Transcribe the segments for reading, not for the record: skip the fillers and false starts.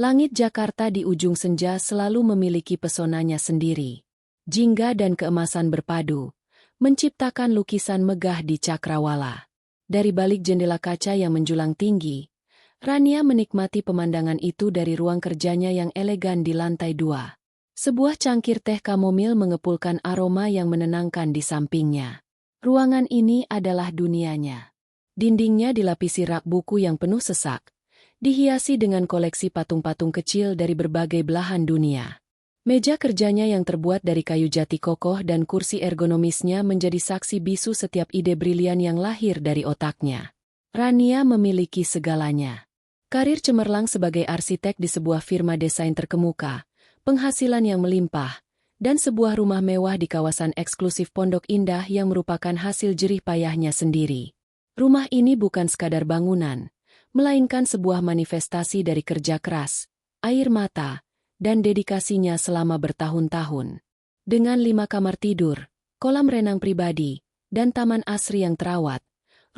Langit Jakarta di ujung senja selalu memiliki pesonanya sendiri. Jingga dan keemasan berpadu, menciptakan lukisan megah di cakrawala. Dari balik jendela kaca yang menjulang tinggi, Rania menikmati pemandangan itu dari ruang kerjanya yang elegan di lantai 2. Sebuah cangkir teh kamomil mengepulkan aroma yang menenangkan di sampingnya. Ruangan ini adalah dunianya. Dindingnya dilapisi rak buku yang penuh sesak, dihiasi dengan koleksi patung-patung kecil dari berbagai belahan dunia. Meja kerjanya yang terbuat dari kayu jati kokoh dan kursi ergonomisnya menjadi saksi bisu setiap ide brilian yang lahir dari otaknya. Rania memiliki segalanya. Karir cemerlang sebagai arsitek di sebuah firma desain terkemuka, penghasilan yang melimpah, dan sebuah rumah mewah di kawasan eksklusif Pondok Indah yang merupakan hasil jerih payahnya sendiri. Rumah ini bukan sekadar bangunan, melainkan sebuah manifestasi dari kerja keras, air mata, dan dedikasinya selama bertahun-tahun. Dengan 5 kamar tidur, kolam renang pribadi, dan taman asri yang terawat,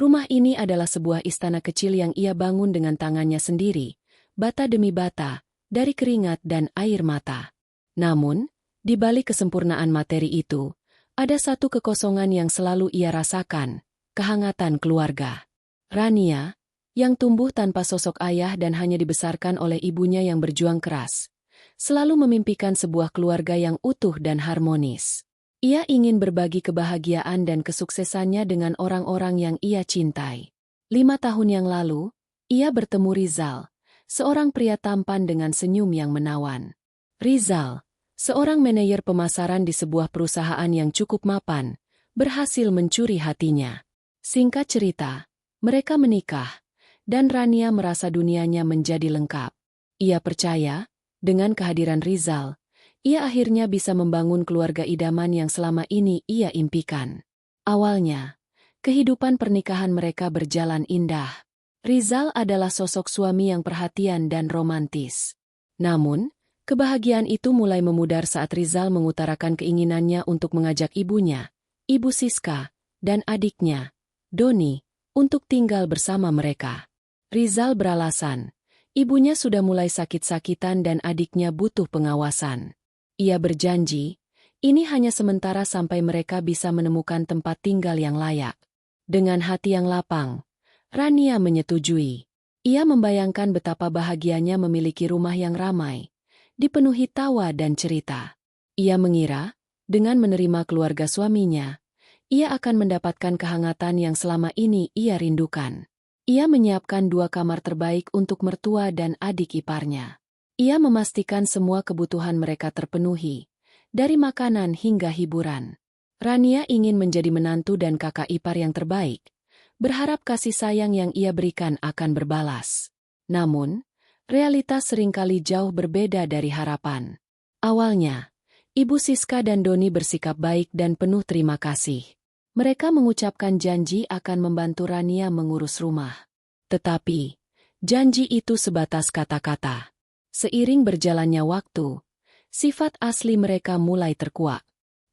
rumah ini adalah sebuah istana kecil yang ia bangun dengan tangannya sendiri, bata demi bata, dari keringat dan air mata. Namun, di balik kesempurnaan materi itu, ada satu kekosongan yang selalu ia rasakan, kehangatan keluarga. Rania, yang tumbuh tanpa sosok ayah dan hanya dibesarkan oleh ibunya yang berjuang keras, selalu memimpikan sebuah keluarga yang utuh dan harmonis. Ia ingin berbagi kebahagiaan dan kesuksesannya dengan orang-orang yang ia cintai. 5 tahun yang lalu, ia bertemu Rizal, seorang pria tampan dengan senyum yang menawan. Rizal, seorang manajer pemasaran di sebuah perusahaan yang cukup mapan, berhasil mencuri hatinya. Singkat cerita, mereka menikah, dan Rania merasa dunianya menjadi lengkap. Ia percaya, dengan kehadiran Rizal, ia akhirnya bisa membangun keluarga idaman yang selama ini ia impikan. Awalnya, kehidupan pernikahan mereka berjalan indah. Rizal adalah sosok suami yang perhatian dan romantis. Namun, kebahagiaan itu mulai memudar saat Rizal mengutarakan keinginannya untuk mengajak ibunya, Ibu Siska, dan adiknya, Doni, untuk tinggal bersama mereka. Rizal beralasan, ibunya sudah mulai sakit-sakitan dan adiknya butuh pengawasan. Ia berjanji, ini hanya sementara sampai mereka bisa menemukan tempat tinggal yang layak. Dengan hati yang lapang, Rania menyetujui. Ia membayangkan betapa bahagianya memiliki rumah yang ramai, dipenuhi tawa dan cerita. Ia mengira, dengan menerima keluarga suaminya, ia akan mendapatkan kehangatan yang selama ini ia rindukan. Ia menyiapkan 2 kamar terbaik untuk mertua dan adik iparnya. Ia memastikan semua kebutuhan mereka terpenuhi, dari makanan hingga hiburan. Rania ingin menjadi menantu dan kakak ipar yang terbaik, berharap kasih sayang yang ia berikan akan berbalas. Namun, realitas seringkali jauh berbeda dari harapan. Awalnya, Ibu Siska dan Doni bersikap baik dan penuh terima kasih. Mereka mengucapkan janji akan membantu Rania mengurus rumah. Tetapi, janji itu sebatas kata-kata. Seiring berjalannya waktu, sifat asli mereka mulai terkuak.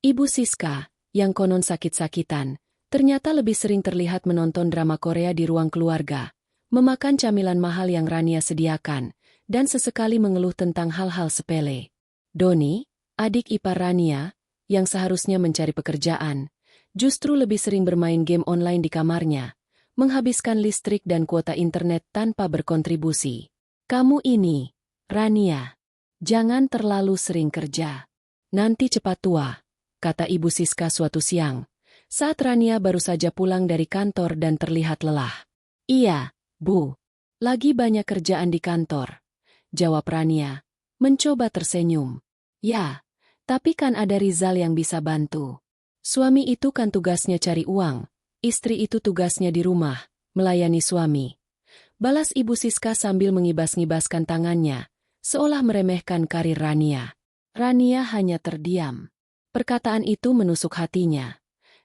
Ibu Siska, yang konon sakit-sakitan, ternyata lebih sering terlihat menonton drama Korea di ruang keluarga, memakan camilan mahal yang Rania sediakan, dan sesekali mengeluh tentang hal-hal sepele. Doni, adik ipar Rania, yang seharusnya mencari pekerjaan, justru lebih sering bermain game online di kamarnya, menghabiskan listrik dan kuota internet tanpa berkontribusi. Kamu ini, Rania, jangan terlalu sering kerja. Nanti cepat tua, kata Ibu Siska suatu siang, saat Rania baru saja pulang dari kantor dan terlihat lelah. Iya, Bu. Lagi banyak kerjaan di kantor, jawab Rania, mencoba tersenyum. Ya, tapi kan ada Rizal yang bisa bantu. Suami itu kan tugasnya cari uang, istri itu tugasnya di rumah, melayani suami. Balas Ibu Siska sambil mengibas-ngibaskan tangannya, seolah meremehkan karir Rania. Rania hanya terdiam. Perkataan itu menusuk hatinya.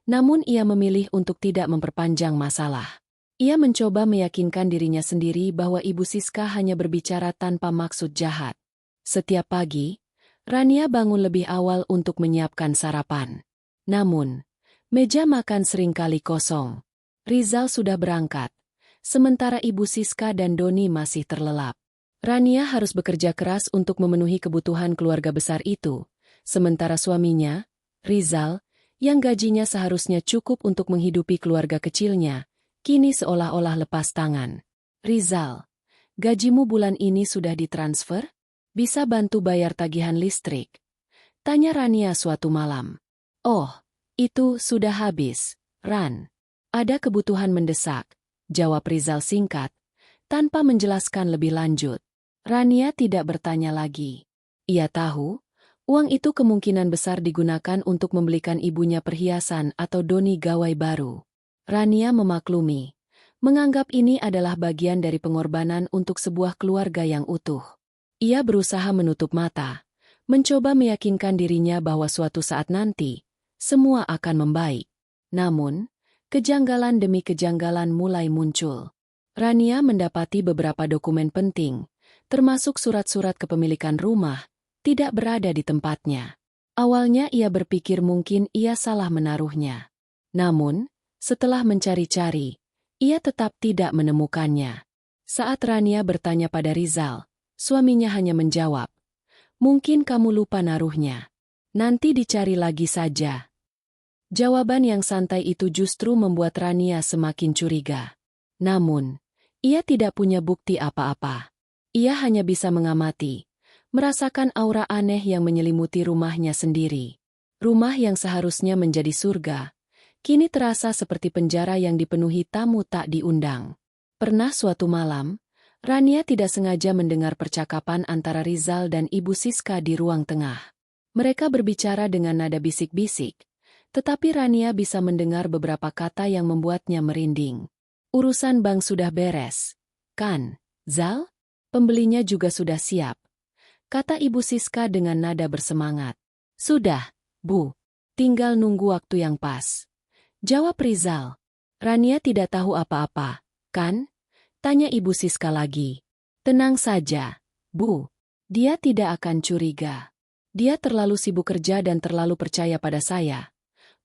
Namun ia memilih untuk tidak memperpanjang masalah. Ia mencoba meyakinkan dirinya sendiri bahwa Ibu Siska hanya berbicara tanpa maksud jahat. Setiap pagi, Rania bangun lebih awal untuk menyiapkan sarapan. Namun, meja makan seringkali kosong. Rizal sudah berangkat, sementara Ibu Siska dan Doni masih terlelap. Rania harus bekerja keras untuk memenuhi kebutuhan keluarga besar itu, sementara suaminya, Rizal, yang gajinya seharusnya cukup untuk menghidupi keluarga kecilnya, kini seolah-olah lepas tangan. Rizal, gajimu bulan ini sudah ditransfer? Bisa bantu bayar tagihan listrik? Tanya Rania suatu malam. Oh, itu sudah habis, Ran. Ada kebutuhan mendesak, jawab Rizal singkat, tanpa menjelaskan lebih lanjut. Rania tidak bertanya lagi. Ia tahu, uang itu kemungkinan besar digunakan untuk membelikan ibunya perhiasan atau doni gawai baru. Rania memaklumi, menganggap ini adalah bagian dari pengorbanan untuk sebuah keluarga yang utuh. Ia berusaha menutup mata, mencoba meyakinkan dirinya bahwa suatu saat nanti, semua akan membaik. Namun, kejanggalan demi kejanggalan mulai muncul. Rania mendapati beberapa dokumen penting, termasuk surat-surat kepemilikan rumah, tidak berada di tempatnya. Awalnya ia berpikir mungkin ia salah menaruhnya. Namun, setelah mencari-cari, ia tetap tidak menemukannya. Saat Rania bertanya pada Rizal, suaminya hanya menjawab, "Mungkin kamu lupa naruhnya. Nanti dicari lagi saja." Jawaban yang santai itu justru membuat Rania semakin curiga. Namun, ia tidak punya bukti apa-apa. Ia hanya bisa mengamati, merasakan aura aneh yang menyelimuti rumahnya sendiri. Rumah yang seharusnya menjadi surga, kini terasa seperti penjara yang dipenuhi tamu tak diundang. Pernah suatu malam, Rania tidak sengaja mendengar percakapan antara Rizal dan Ibu Siska di ruang tengah. Mereka berbicara dengan nada bisik-bisik, tetapi Rania bisa mendengar beberapa kata yang membuatnya merinding. "Urusan bank sudah beres, kan, Zal? Pembelinya juga sudah siap," kata Ibu Siska dengan nada bersemangat. "Sudah, Bu. Tinggal nunggu waktu yang pas," jawab Rizal. Rania tidak tahu apa-apa, kan? Tanya Ibu Siska lagi. "Tenang saja, Bu. Dia tidak akan curiga. Dia terlalu sibuk kerja dan terlalu percaya pada saya,"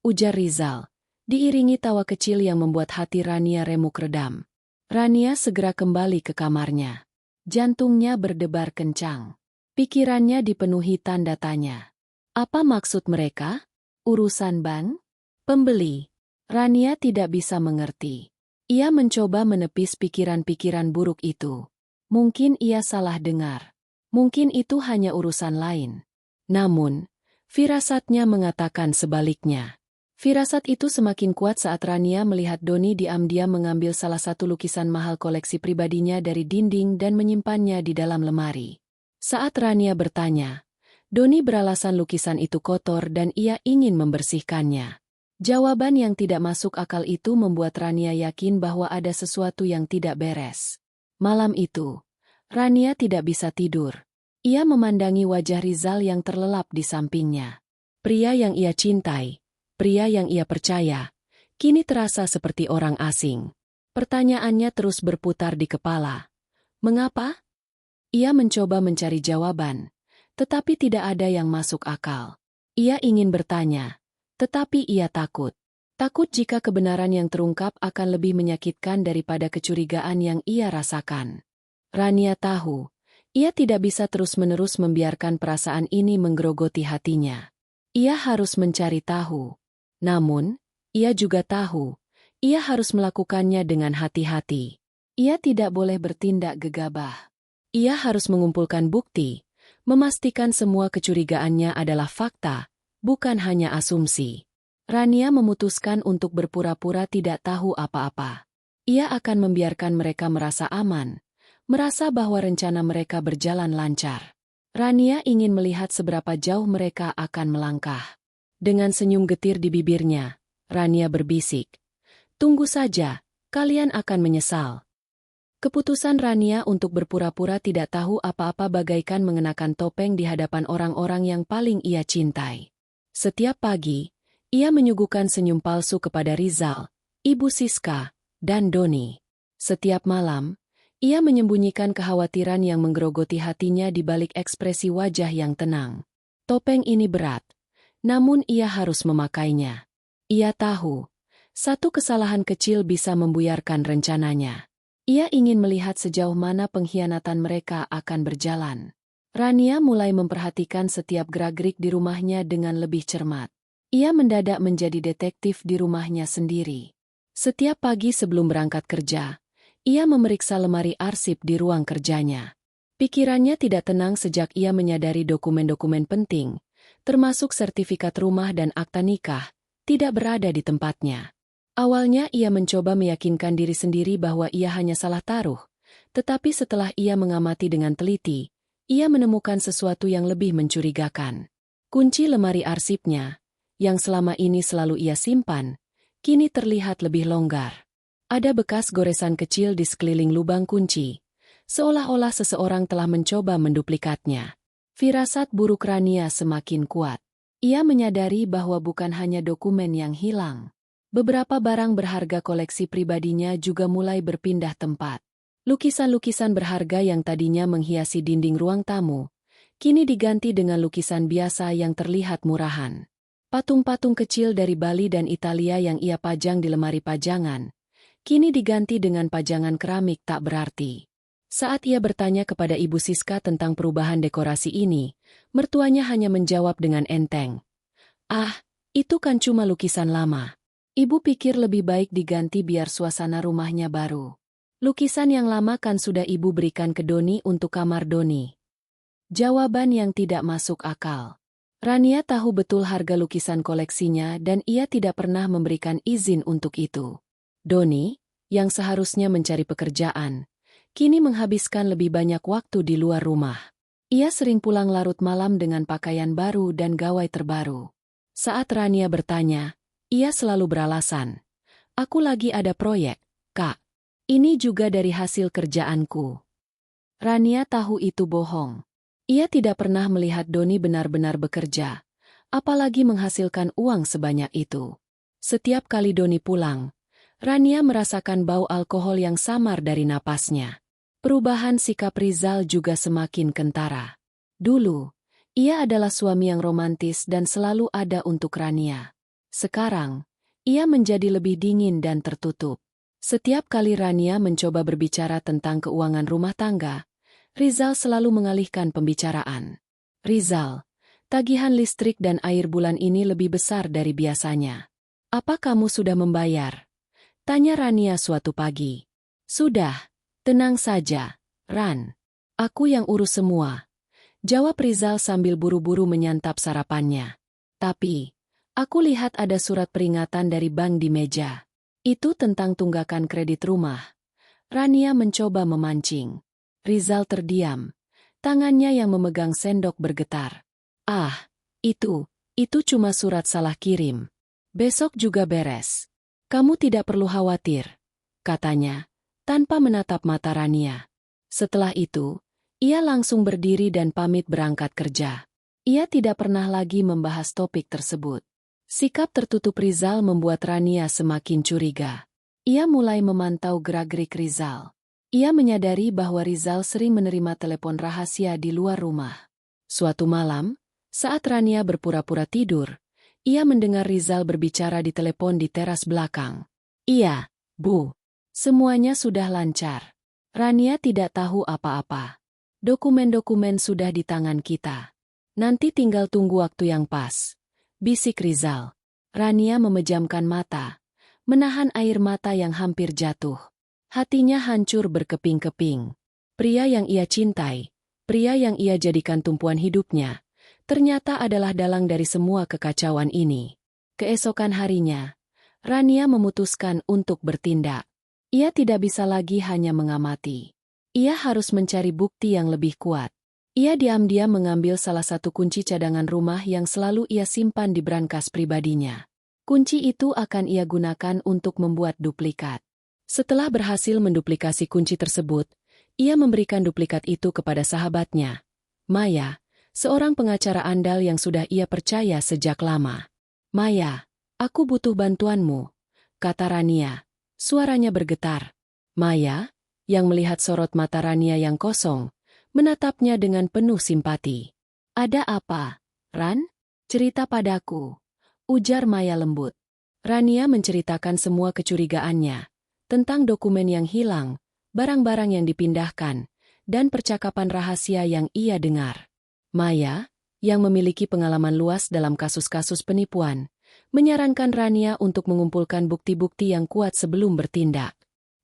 ujar Rizal, diiringi tawa kecil yang membuat hati Rania remuk redam. Rania segera kembali ke kamarnya. Jantungnya berdebar kencang. Pikirannya dipenuhi tanda tanya. Apa maksud mereka? Urusan bank? Pembeli? Rania tidak bisa mengerti. Ia mencoba menepis pikiran-pikiran buruk itu. Mungkin ia salah dengar. Mungkin itu hanya urusan lain. Namun, firasatnya mengatakan sebaliknya. Firasat itu semakin kuat saat Rania melihat Doni diam-diam mengambil salah satu lukisan mahal koleksi pribadinya dari dinding dan menyimpannya di dalam lemari. Saat Rania bertanya, Doni beralasan lukisan itu kotor dan ia ingin membersihkannya. Jawaban yang tidak masuk akal itu membuat Rania yakin bahwa ada sesuatu yang tidak beres. Malam itu, Rania tidak bisa tidur. Ia memandangi wajah Rizal yang terlelap di sampingnya. Pria yang ia cintai, pria yang ia percaya, kini terasa seperti orang asing. Pertanyaannya terus berputar di kepala. Mengapa? Ia mencoba mencari jawaban, tetapi tidak ada yang masuk akal. Ia ingin bertanya, tetapi ia takut. Takut jika kebenaran yang terungkap akan lebih menyakitkan daripada kecurigaan yang ia rasakan. Rania tahu, ia tidak bisa terus-menerus membiarkan perasaan ini menggerogoti hatinya. Ia harus mencari tahu. Namun, ia juga tahu, ia harus melakukannya dengan hati-hati. Ia tidak boleh bertindak gegabah. Ia harus mengumpulkan bukti, memastikan semua kecurigaannya adalah fakta, bukan hanya asumsi. Rania memutuskan untuk berpura-pura tidak tahu apa-apa. Ia akan membiarkan mereka merasa aman, merasa bahwa rencana mereka berjalan lancar. Rania ingin melihat seberapa jauh mereka akan melangkah. Dengan senyum getir di bibirnya, Rania berbisik, "Tunggu saja, kalian akan menyesal." Keputusan Rania untuk berpura-pura tidak tahu apa-apa bagaikan mengenakan topeng di hadapan orang-orang yang paling ia cintai. Setiap pagi, ia menyuguhkan senyum palsu kepada Rizal, Ibu Siska, dan Doni. Setiap malam, ia menyembunyikan kekhawatiran yang menggerogoti hatinya di balik ekspresi wajah yang tenang. Topeng ini berat, namun ia harus memakainya. Ia tahu, satu kesalahan kecil bisa membuyarkan rencananya. Ia ingin melihat sejauh mana pengkhianatan mereka akan berjalan. Rania mulai memperhatikan setiap gerak-gerik di rumahnya dengan lebih cermat. Ia mendadak menjadi detektif di rumahnya sendiri. Setiap pagi sebelum berangkat kerja, ia memeriksa lemari arsip di ruang kerjanya. Pikirannya tidak tenang sejak ia menyadari dokumen-dokumen penting, termasuk sertifikat rumah dan akta nikah, tidak berada di tempatnya. Awalnya ia mencoba meyakinkan diri sendiri bahwa ia hanya salah taruh, tetapi setelah ia mengamati dengan teliti, ia menemukan sesuatu yang lebih mencurigakan. Kunci lemari arsipnya, yang selama ini selalu ia simpan, kini terlihat lebih longgar. Ada bekas goresan kecil di sekeliling lubang kunci, seolah-olah seseorang telah mencoba menduplikatnya. Firasat buruk Rania semakin kuat. Ia menyadari bahwa bukan hanya dokumen yang hilang. Beberapa barang berharga koleksi pribadinya juga mulai berpindah tempat. Lukisan-lukisan berharga yang tadinya menghiasi dinding ruang tamu, kini diganti dengan lukisan biasa yang terlihat murahan. Patung-patung kecil dari Bali dan Italia yang ia pajang di lemari pajangan, kini diganti dengan pajangan keramik tak berarti. Saat ia bertanya kepada Ibu Siska tentang perubahan dekorasi ini, mertuanya hanya menjawab dengan enteng. "Ah, itu kan cuma lukisan lama. Ibu pikir lebih baik diganti biar suasana rumahnya baru. Lukisan yang lama kan sudah ibu berikan ke Doni untuk kamar Doni." Jawaban yang tidak masuk akal. Rania tahu betul harga lukisan koleksinya dan ia tidak pernah memberikan izin untuk itu. Doni, yang seharusnya mencari pekerjaan, kini menghabiskan lebih banyak waktu di luar rumah. Ia sering pulang larut malam dengan pakaian baru dan gawai terbaru. Saat Rania bertanya, ia selalu beralasan, "Aku lagi ada proyek, Kak. Ini juga dari hasil kerjaanku." Rania tahu itu bohong. Ia tidak pernah melihat Doni benar-benar bekerja, apalagi menghasilkan uang sebanyak itu. Setiap kali Doni pulang, Rania merasakan bau alkohol yang samar dari napasnya. Perubahan sikap Rizal juga semakin kentara. Dulu, ia adalah suami yang romantis dan selalu ada untuk Rania. Sekarang, ia menjadi lebih dingin dan tertutup. Setiap kali Rania mencoba berbicara tentang keuangan rumah tangga, Rizal selalu mengalihkan pembicaraan. "Rizal, tagihan listrik dan air bulan ini lebih besar dari biasanya. Apa kamu sudah membayar?" tanya Rania suatu pagi. "Sudah, tenang saja, Ran. Aku yang urus semua," jawab Rizal sambil buru-buru menyantap sarapannya. "Tapi, aku lihat ada surat peringatan dari bank di meja. Itu tentang tunggakan kredit rumah." Rania mencoba memancing. Rizal terdiam. Tangannya yang memegang sendok bergetar. "Ah, itu cuma surat salah kirim. Besok juga beres. Kamu tidak perlu khawatir," katanya, tanpa menatap mata Rania. Setelah itu, ia langsung berdiri dan pamit berangkat kerja. Ia tidak pernah lagi membahas topik tersebut. Sikap tertutup Rizal membuat Rania semakin curiga. Ia mulai memantau gerak-gerik Rizal. Ia menyadari bahwa Rizal sering menerima telepon rahasia di luar rumah. Suatu malam, saat Rania berpura-pura tidur, ia mendengar Rizal berbicara di telepon di teras belakang. "Iya, Bu. Semuanya sudah lancar." Rania tidak tahu apa-apa. "Dokumen-dokumen sudah di tangan kita. Nanti tinggal tunggu waktu yang pas," bisik Rizal. Rania memejamkan mata, menahan air mata yang hampir jatuh. Hatinya hancur berkeping-keping. Pria yang ia cintai, pria yang ia jadikan tumpuan hidupnya, ternyata adalah dalang dari semua kekacauan ini. Keesokan harinya, Rania memutuskan untuk bertindak. Ia tidak bisa lagi hanya mengamati. Ia harus mencari bukti yang lebih kuat. Ia diam-diam mengambil salah satu kunci cadangan rumah yang selalu ia simpan di brankas pribadinya. Kunci itu akan ia gunakan untuk membuat duplikat. Setelah berhasil menduplikasi kunci tersebut, ia memberikan duplikat itu kepada sahabatnya, Maya, seorang pengacara andal yang sudah ia percaya sejak lama. "Maya, aku butuh bantuanmu," kata Rania. Suaranya bergetar. Maya, yang melihat sorot mata Rania yang kosong, menatapnya dengan penuh simpati. "Ada apa, Ran? Cerita padaku," ujar Maya lembut. Rania menceritakan semua kecurigaannya, tentang dokumen yang hilang, barang-barang yang dipindahkan, dan percakapan rahasia yang ia dengar. Maya, yang memiliki pengalaman luas dalam kasus-kasus penipuan, menyarankan Rania untuk mengumpulkan bukti-bukti yang kuat sebelum bertindak.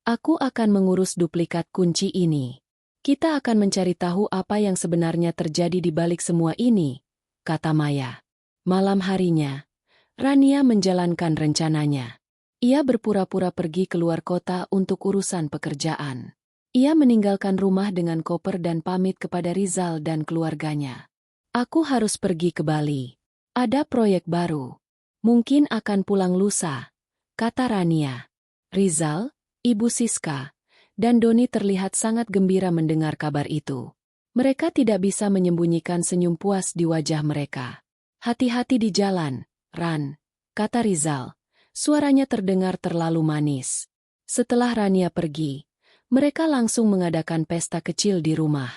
Aku akan mengurus duplikat kunci ini. Kita akan mencari tahu apa yang sebenarnya terjadi di balik semua ini, kata Maya. Malam harinya, Rania menjalankan rencananya. Ia berpura-pura pergi keluar kota untuk urusan pekerjaan. Ia meninggalkan rumah dengan koper dan pamit kepada Rizal dan keluarganya. Aku harus pergi ke Bali. Ada proyek baru. Mungkin akan pulang lusa, kata Rania. Rizal, Ibu Siska, dan Doni terlihat sangat gembira mendengar kabar itu. Mereka tidak bisa menyembunyikan senyum puas di wajah mereka. Hati-hati di jalan, Ran, kata Rizal. Suaranya terdengar terlalu manis. Setelah Rania pergi, mereka langsung mengadakan pesta kecil di rumah.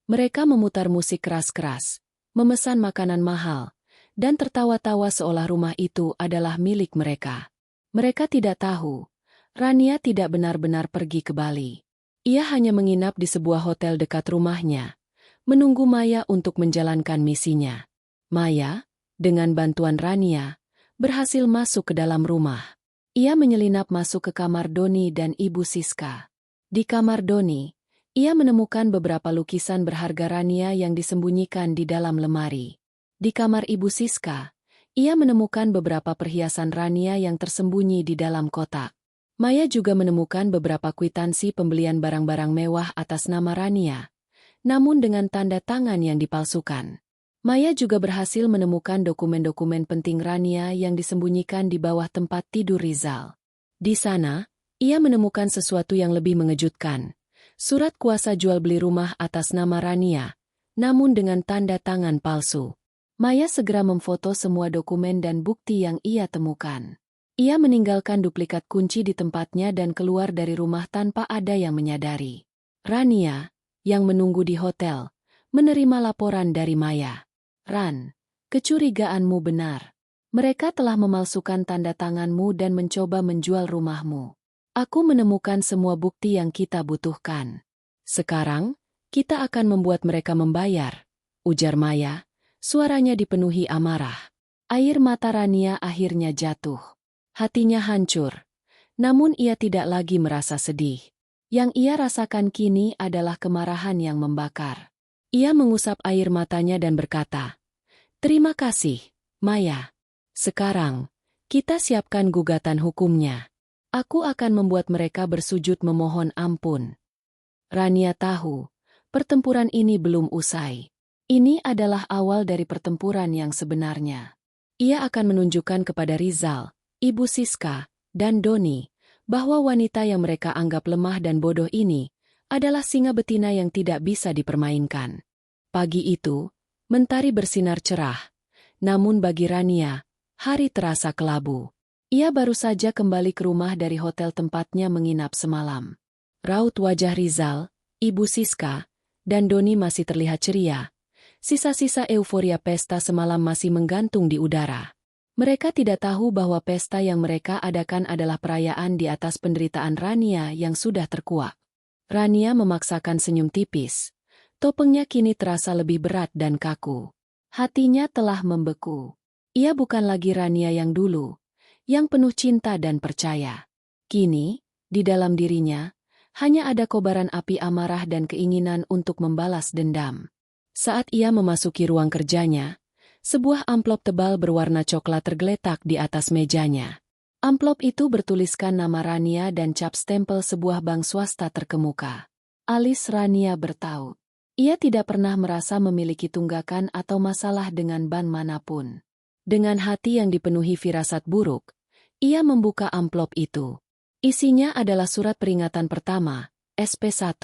Mereka memutar musik keras-keras, memesan makanan mahal, dan tertawa-tawa seolah rumah itu adalah milik mereka. Mereka tidak tahu, Rania tidak benar-benar pergi ke Bali. Ia hanya menginap di sebuah hotel dekat rumahnya, menunggu Maya untuk menjalankan misinya. Maya, dengan bantuan Rania, berhasil masuk ke dalam rumah. Ia menyelinap masuk ke kamar Doni dan Ibu Siska. Di kamar Doni, ia menemukan beberapa lukisan berharga Rania yang disembunyikan di dalam lemari. Di kamar Ibu Siska, ia menemukan beberapa perhiasan Rania yang tersembunyi di dalam kotak. Maya juga menemukan beberapa kwitansi pembelian barang-barang mewah atas nama Rania, namun dengan tanda tangan yang dipalsukan. Maya juga berhasil menemukan dokumen-dokumen penting Rania yang disembunyikan di bawah tempat tidur Rizal. Di sana, ia menemukan sesuatu yang lebih mengejutkan. Surat kuasa jual beli rumah atas nama Rania, namun dengan tanda tangan palsu. Maya segera memfoto semua dokumen dan bukti yang ia temukan. Ia meninggalkan duplikat kunci di tempatnya dan keluar dari rumah tanpa ada yang menyadari. Rania, yang menunggu di hotel, menerima laporan dari Maya. Ran, kecurigaanmu benar. Mereka telah memalsukan tanda tanganmu dan mencoba menjual rumahmu. Aku menemukan semua bukti yang kita butuhkan. Sekarang, kita akan membuat mereka membayar, ujar Maya. Suaranya dipenuhi amarah. Air mata Rania akhirnya jatuh. Hatinya hancur. Namun ia tidak lagi merasa sedih. Yang ia rasakan kini adalah kemarahan yang membakar. Ia mengusap air matanya dan berkata, "Terima kasih, Maya. Sekarang, kita siapkan gugatan hukumnya. Aku akan membuat mereka bersujud memohon ampun." Rania tahu, pertempuran ini belum usai. Ini adalah awal dari pertempuran yang sebenarnya. Ia akan menunjukkan kepada Rizal, Ibu Siska, dan Doni, bahwa wanita yang mereka anggap lemah dan bodoh ini adalah singa betina yang tidak bisa dipermainkan. Pagi itu, mentari bersinar cerah. Namun bagi Rania, hari terasa kelabu. Ia baru saja kembali ke rumah dari hotel tempatnya menginap semalam. Raut wajah Rizal, Ibu Siska, dan Doni masih terlihat ceria. Sisa-sisa euforia pesta semalam masih menggantung di udara. Mereka tidak tahu bahwa pesta yang mereka adakan adalah perayaan di atas penderitaan Rania yang sudah terkuak. Rania memaksakan senyum tipis. Topengnya kini terasa lebih berat dan kaku. Hatinya telah membeku. Ia bukan lagi Rania yang dulu, yang penuh cinta dan percaya. Kini, di dalam dirinya, hanya ada kobaran api amarah dan keinginan untuk membalas dendam. Saat ia memasuki ruang kerjanya, sebuah amplop tebal berwarna coklat tergeletak di atas mejanya. Amplop itu bertuliskan nama Rania dan cap stempel sebuah bank swasta terkemuka. Alis Rania bertaut. Ia tidak pernah merasa memiliki tunggakan atau masalah dengan bank manapun. Dengan hati yang dipenuhi firasat buruk, ia membuka amplop itu. Isinya adalah surat peringatan pertama, SP1,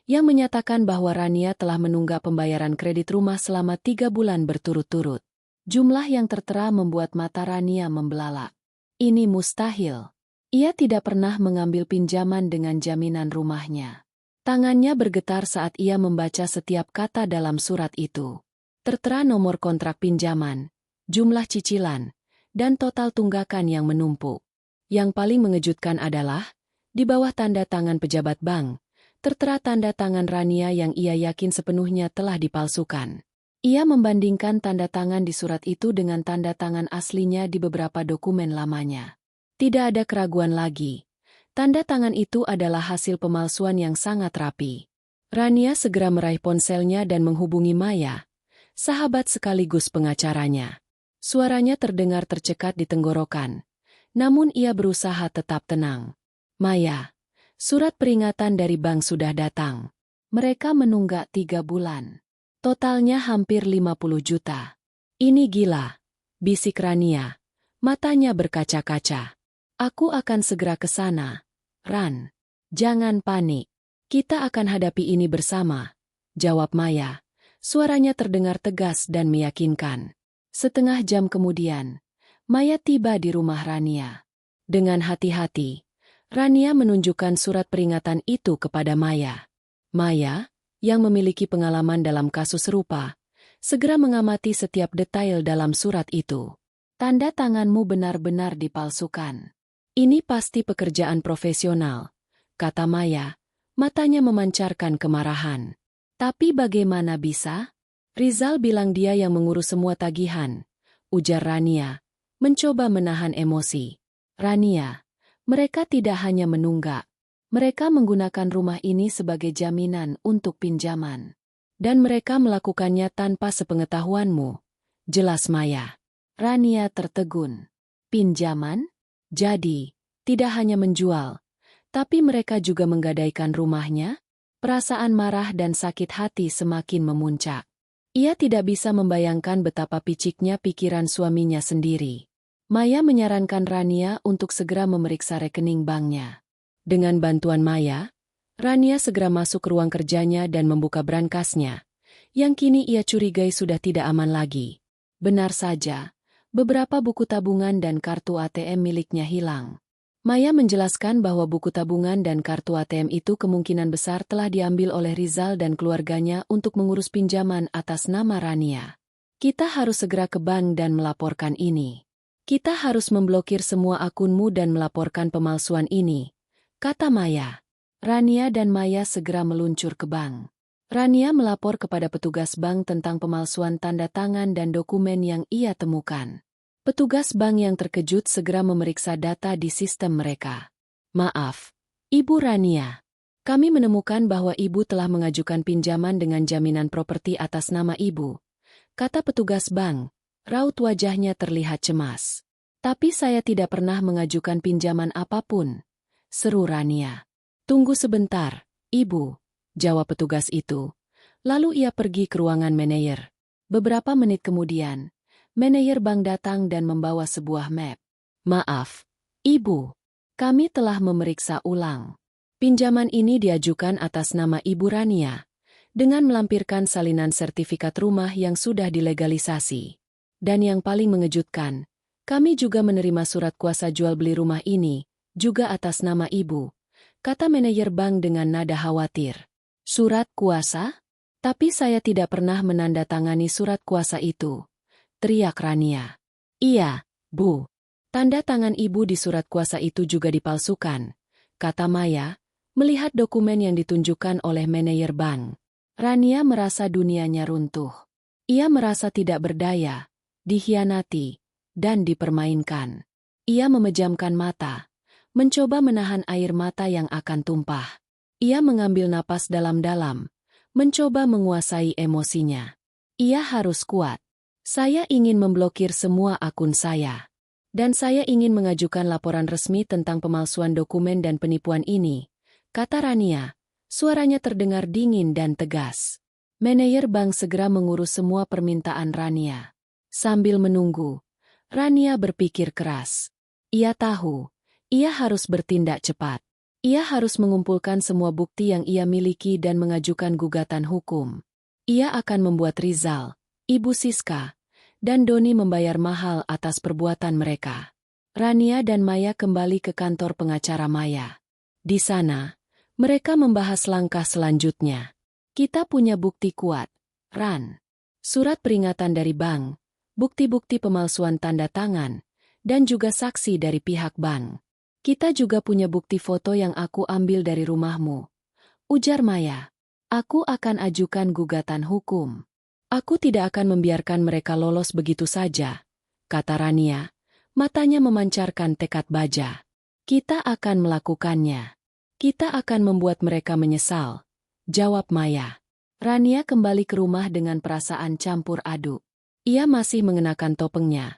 yang menyatakan bahwa Rania telah menunggak pembayaran kredit rumah selama 3 bulan berturut-turut. Jumlah yang tertera membuat mata Rania membelalak. Ini mustahil. Ia tidak pernah mengambil pinjaman dengan jaminan rumahnya. Tangannya bergetar saat ia membaca setiap kata dalam surat itu. Tertera nomor kontrak pinjaman, jumlah cicilan, dan total tunggakan yang menumpuk. Yang paling mengejutkan adalah, di bawah tanda tangan pejabat bank, tertera tanda tangan Rania yang ia yakin sepenuhnya telah dipalsukan. Ia membandingkan tanda tangan di surat itu dengan tanda tangan aslinya di beberapa dokumen lamanya. Tidak ada keraguan lagi. Tanda tangan itu adalah hasil pemalsuan yang sangat rapi. Rania segera meraih ponselnya dan menghubungi Maya, sahabat sekaligus pengacaranya. Suaranya terdengar tercekat di tenggorokan, namun ia berusaha tetap tenang. Maya, surat peringatan dari bank sudah datang. Mereka menunggak 3 bulan. Totalnya hampir 50 juta. Ini gila, bisik Rania. Matanya berkaca-kaca. Aku akan segera ke sana. Ran, jangan panik. Kita akan hadapi ini bersama, jawab Maya. Suaranya terdengar tegas dan meyakinkan. Setengah jam kemudian, Maya tiba di rumah Rania. Dengan hati-hati, Rania menunjukkan surat peringatan itu kepada Maya. Maya, yang memiliki pengalaman dalam kasus serupa, segera mengamati setiap detail dalam surat itu. Tanda tanganmu benar-benar dipalsukan. Ini pasti pekerjaan profesional, kata Maya, matanya memancarkan kemarahan. Tapi bagaimana bisa? Rizal bilang dia yang mengurus semua tagihan, ujar Rania, mencoba menahan emosi. Rania, mereka tidak hanya menunggak. Mereka menggunakan rumah ini sebagai jaminan untuk pinjaman. Dan mereka melakukannya tanpa sepengetahuanmu. Jelas Maya. Rania tertegun. Pinjaman? Jadi, tidak hanya menjual, tapi mereka juga menggadaikan rumahnya? Perasaan marah dan sakit hati semakin memuncak. Ia tidak bisa membayangkan betapa piciknya pikiran suaminya sendiri. Maya menyarankan Rania untuk segera memeriksa rekening banknya. Dengan bantuan Maya, Rania segera masuk ke ruang kerjanya dan membuka brankasnya, yang kini ia curigai sudah tidak aman lagi. Benar saja, beberapa buku tabungan dan kartu ATM miliknya hilang. Maya menjelaskan bahwa buku tabungan dan kartu ATM itu kemungkinan besar telah diambil oleh Rizal dan keluarganya untuk mengurus pinjaman atas nama Rania. Kita harus segera ke bank dan melaporkan ini. Kita harus memblokir semua akunmu dan melaporkan pemalsuan ini, kata Maya. Rania dan Maya segera meluncur ke bank. Rania melapor kepada petugas bank tentang pemalsuan tanda tangan dan dokumen yang ia temukan. Petugas bank yang terkejut segera memeriksa data di sistem mereka. Maaf, Ibu Rania. Kami menemukan bahwa Ibu telah mengajukan pinjaman dengan jaminan properti atas nama Ibu, kata petugas bank. Raut wajahnya terlihat cemas. Tapi saya tidak pernah mengajukan pinjaman apapun, seru Rania. Tunggu sebentar, Ibu, jawab petugas itu. Lalu ia pergi ke ruangan manajer. Beberapa menit kemudian, manajer bank datang dan membawa sebuah map. Maaf, Ibu, kami telah memeriksa ulang. Pinjaman ini diajukan atas nama Ibu Rania, dengan melampirkan salinan sertifikat rumah yang sudah dilegalisasi. Dan yang paling mengejutkan, kami juga menerima surat kuasa jual beli rumah ini, juga atas nama Ibu, kata manajer bank dengan nada khawatir. Surat kuasa? Tapi saya tidak pernah menandatangani surat kuasa itu, teriak Rania. Iya, Bu. Tanda tangan Ibu di surat kuasa itu juga dipalsukan, kata Maya, melihat dokumen yang ditunjukkan oleh manajer bank. Rania merasa dunianya runtuh. Ia merasa tidak berdaya, dikhianati, dan dipermainkan. Ia memejamkan mata, mencoba menahan air mata yang akan tumpah. Ia mengambil napas dalam-dalam, mencoba menguasai emosinya. Ia harus kuat. Saya ingin memblokir semua akun saya. Dan saya ingin mengajukan laporan resmi tentang pemalsuan dokumen dan penipuan ini, kata Rania. Suaranya terdengar dingin dan tegas. Manajer bank segera mengurus semua permintaan Rania. Sambil menunggu, Rania berpikir keras. Ia tahu, ia harus bertindak cepat. Ia harus mengumpulkan semua bukti yang ia miliki dan mengajukan gugatan hukum. Ia akan membuat Rizal, Ibu Siska, dan Doni membayar mahal atas perbuatan mereka. Rania dan Maya kembali ke kantor pengacara Maya. Di sana, mereka membahas langkah selanjutnya. Kita punya bukti kuat, Ran. Surat peringatan dari bank, bukti-bukti pemalsuan tanda tangan, dan juga saksi dari pihak bank. Kita juga punya bukti foto yang aku ambil dari rumahmu, Ujar Maya. Aku akan ajukan gugatan hukum. Aku tidak akan membiarkan mereka lolos begitu saja, kata Rania. Matanya memancarkan tekad baja. Kita akan melakukannya. Kita akan membuat mereka menyesal, jawab Maya. Rania kembali ke rumah dengan perasaan campur aduk. Ia masih mengenakan topengnya.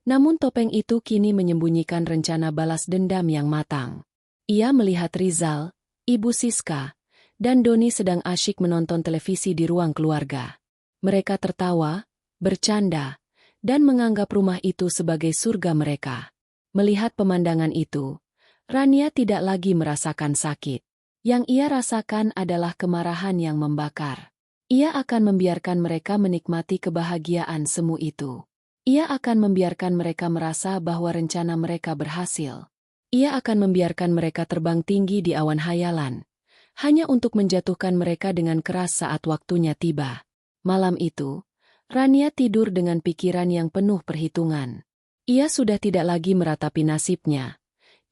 Namun topeng itu kini menyembunyikan rencana balas dendam yang matang. Ia melihat Rizal, Ibu Siska, dan Doni sedang asyik menonton televisi di ruang keluarga. Mereka tertawa, bercanda, dan menganggap rumah itu sebagai surga mereka. Melihat pemandangan itu, Rania tidak lagi merasakan sakit. Yang ia rasakan adalah kemarahan yang membakar. Ia akan membiarkan mereka menikmati kebahagiaan semu itu. Ia akan membiarkan mereka merasa bahwa rencana mereka berhasil. Ia akan membiarkan mereka terbang tinggi di awan hayalan, hanya untuk menjatuhkan mereka dengan keras saat waktunya tiba. Malam itu, Rania tidur dengan pikiran yang penuh perhitungan. Ia sudah tidak lagi meratapi nasibnya.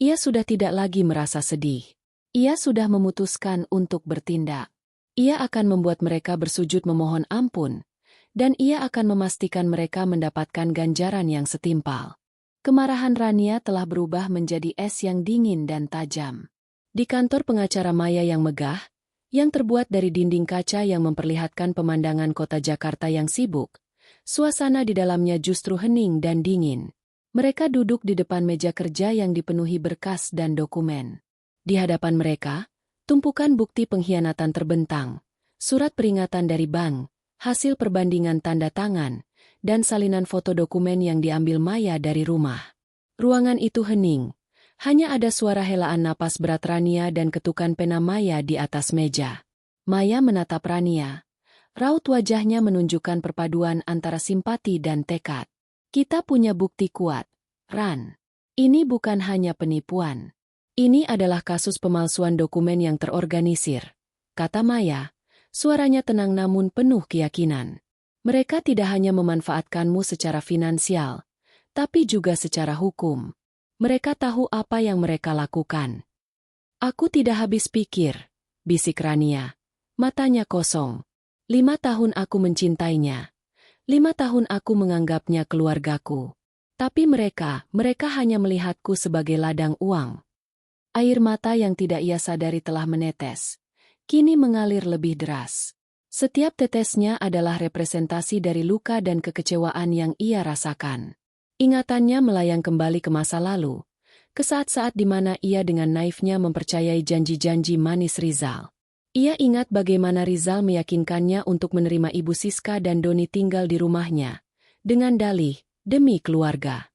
Ia sudah tidak lagi merasa sedih. Ia sudah memutuskan untuk bertindak. Ia akan membuat mereka bersujud memohon ampun, dan ia akan memastikan mereka mendapatkan ganjaran yang setimpal. Kemarahan Rania telah berubah menjadi es yang dingin dan tajam. Di kantor pengacara Maya yang megah, yang terbuat dari dinding kaca yang memperlihatkan pemandangan kota Jakarta yang sibuk, suasana di dalamnya justru hening dan dingin. Mereka duduk di depan meja kerja yang dipenuhi berkas dan dokumen. Di hadapan mereka, tumpukan bukti pengkhianatan terbentang, surat peringatan dari bank, hasil perbandingan tanda tangan, dan salinan foto dokumen yang diambil Maya dari rumah. Ruangan itu hening. Hanya ada suara helaan napas berat Rania dan ketukan pena Maya di atas meja. Maya menatap Rania. Raut wajahnya menunjukkan perpaduan antara simpati dan tekad. Kita punya bukti kuat, Ran. Ini bukan hanya penipuan. Ini adalah kasus pemalsuan dokumen yang terorganisir, kata Maya. Suaranya tenang namun penuh keyakinan. Mereka tidak hanya memanfaatkanmu secara finansial, tapi juga secara hukum. Mereka tahu apa yang mereka lakukan. Aku tidak habis pikir, bisik Rania. Matanya kosong. 5 tahun aku mencintainya. 5 tahun aku menganggapnya keluargaku. Tapi mereka hanya melihatku sebagai ladang uang. Air mata yang tidak ia sadari telah menetes. Kini mengalir lebih deras. Setiap tetesnya adalah representasi dari luka dan kekecewaan yang ia rasakan. Ingatannya melayang kembali ke masa lalu, ke saat-saat di mana ia dengan naifnya mempercayai janji-janji manis Rizal. Ia ingat bagaimana Rizal meyakinkannya untuk menerima Ibu Siska dan Doni tinggal di rumahnya, dengan dalih, demi keluarga.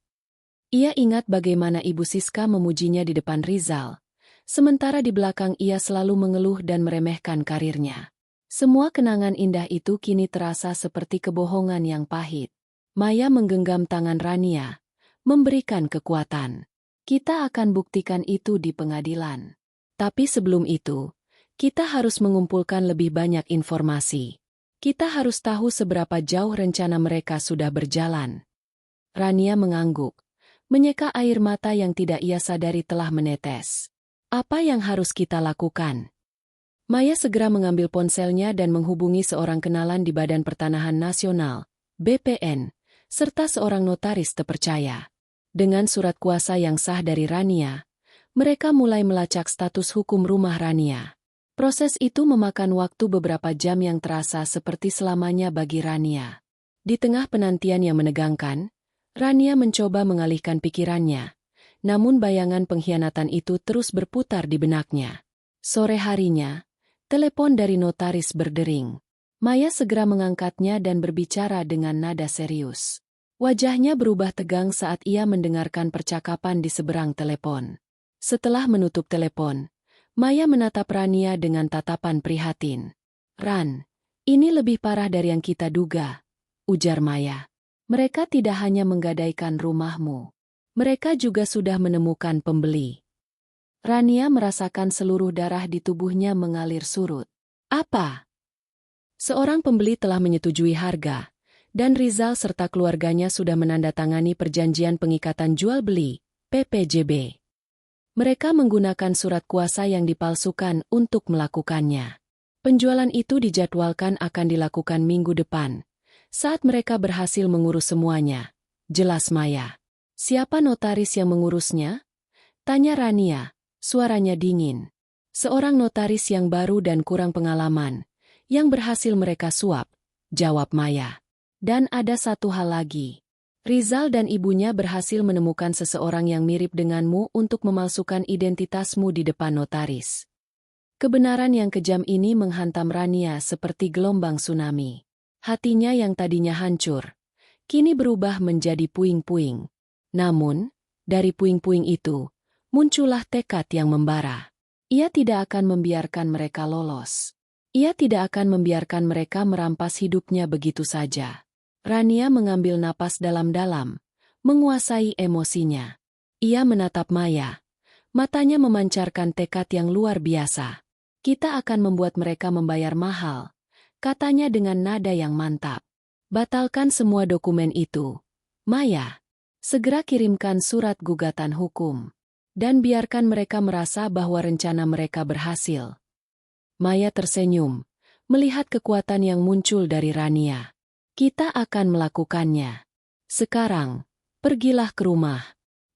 Ia ingat bagaimana Ibu Siska memujinya di depan Rizal, sementara di belakang ia selalu mengeluh dan meremehkan karirnya. Semua kenangan indah itu kini terasa seperti kebohongan yang pahit. Maya menggenggam tangan Rania, memberikan kekuatan. Kita akan buktikan itu di pengadilan. Tapi sebelum itu, kita harus mengumpulkan lebih banyak informasi. Kita harus tahu seberapa jauh rencana mereka sudah berjalan. Rania mengangguk, menyeka air mata yang tidak ia sadari telah menetes. Apa yang harus kita lakukan? Maya segera mengambil ponselnya dan menghubungi seorang kenalan di Badan Pertanahan Nasional, BPN, serta seorang notaris terpercaya. Dengan surat kuasa yang sah dari Rania, mereka mulai melacak status hukum rumah Rania. Proses itu memakan waktu beberapa jam yang terasa seperti selamanya bagi Rania. Di tengah penantian yang menegangkan, Rania mencoba mengalihkan pikirannya, namun bayangan pengkhianatan itu terus berputar di benaknya. Sore harinya, telepon dari notaris berdering. Maya segera mengangkatnya dan berbicara dengan nada serius. Wajahnya berubah tegang saat ia mendengarkan percakapan di seberang telepon. Setelah menutup telepon, Maya menatap Rania dengan tatapan prihatin. Ran, ini lebih parah dari yang kita duga, ujar Maya. Mereka tidak hanya menggadaikan rumahmu. Mereka juga sudah menemukan pembeli. Rania merasakan seluruh darah di tubuhnya mengalir surut. Apa? Seorang pembeli telah menyetujui harga, dan Rizal serta keluarganya sudah menandatangani perjanjian pengikatan jual-beli, PPJB. Mereka menggunakan surat kuasa yang dipalsukan untuk melakukannya. Penjualan itu dijadwalkan akan dilakukan minggu depan. Saat mereka berhasil mengurus semuanya, jelas Maya. Siapa notaris yang mengurusnya? Tanya Rania, suaranya dingin. Seorang notaris yang baru dan kurang pengalaman, yang berhasil mereka suap, jawab Maya. Dan ada satu hal lagi. Rizal dan ibunya berhasil menemukan seseorang yang mirip denganmu untuk memalsukan identitasmu di depan notaris. Kebenaran yang kejam ini menghantam Rania seperti gelombang tsunami. Hatinya yang tadinya hancur, kini berubah menjadi puing-puing. Namun, dari puing-puing itu, muncullah tekad yang membara. Ia tidak akan membiarkan mereka lolos. Ia tidak akan membiarkan mereka merampas hidupnya begitu saja. Rania mengambil napas dalam-dalam, menguasai emosinya. Ia menatap Maya. Matanya memancarkan tekad yang luar biasa. Kita akan membuat mereka membayar mahal, katanya dengan nada yang mantap. Batalkan semua dokumen itu. Maya, segera kirimkan surat gugatan hukum. Dan biarkan mereka merasa bahwa rencana mereka berhasil. Maya tersenyum, melihat kekuatan yang muncul dari Rania. Kita akan melakukannya. Sekarang, pergilah ke rumah.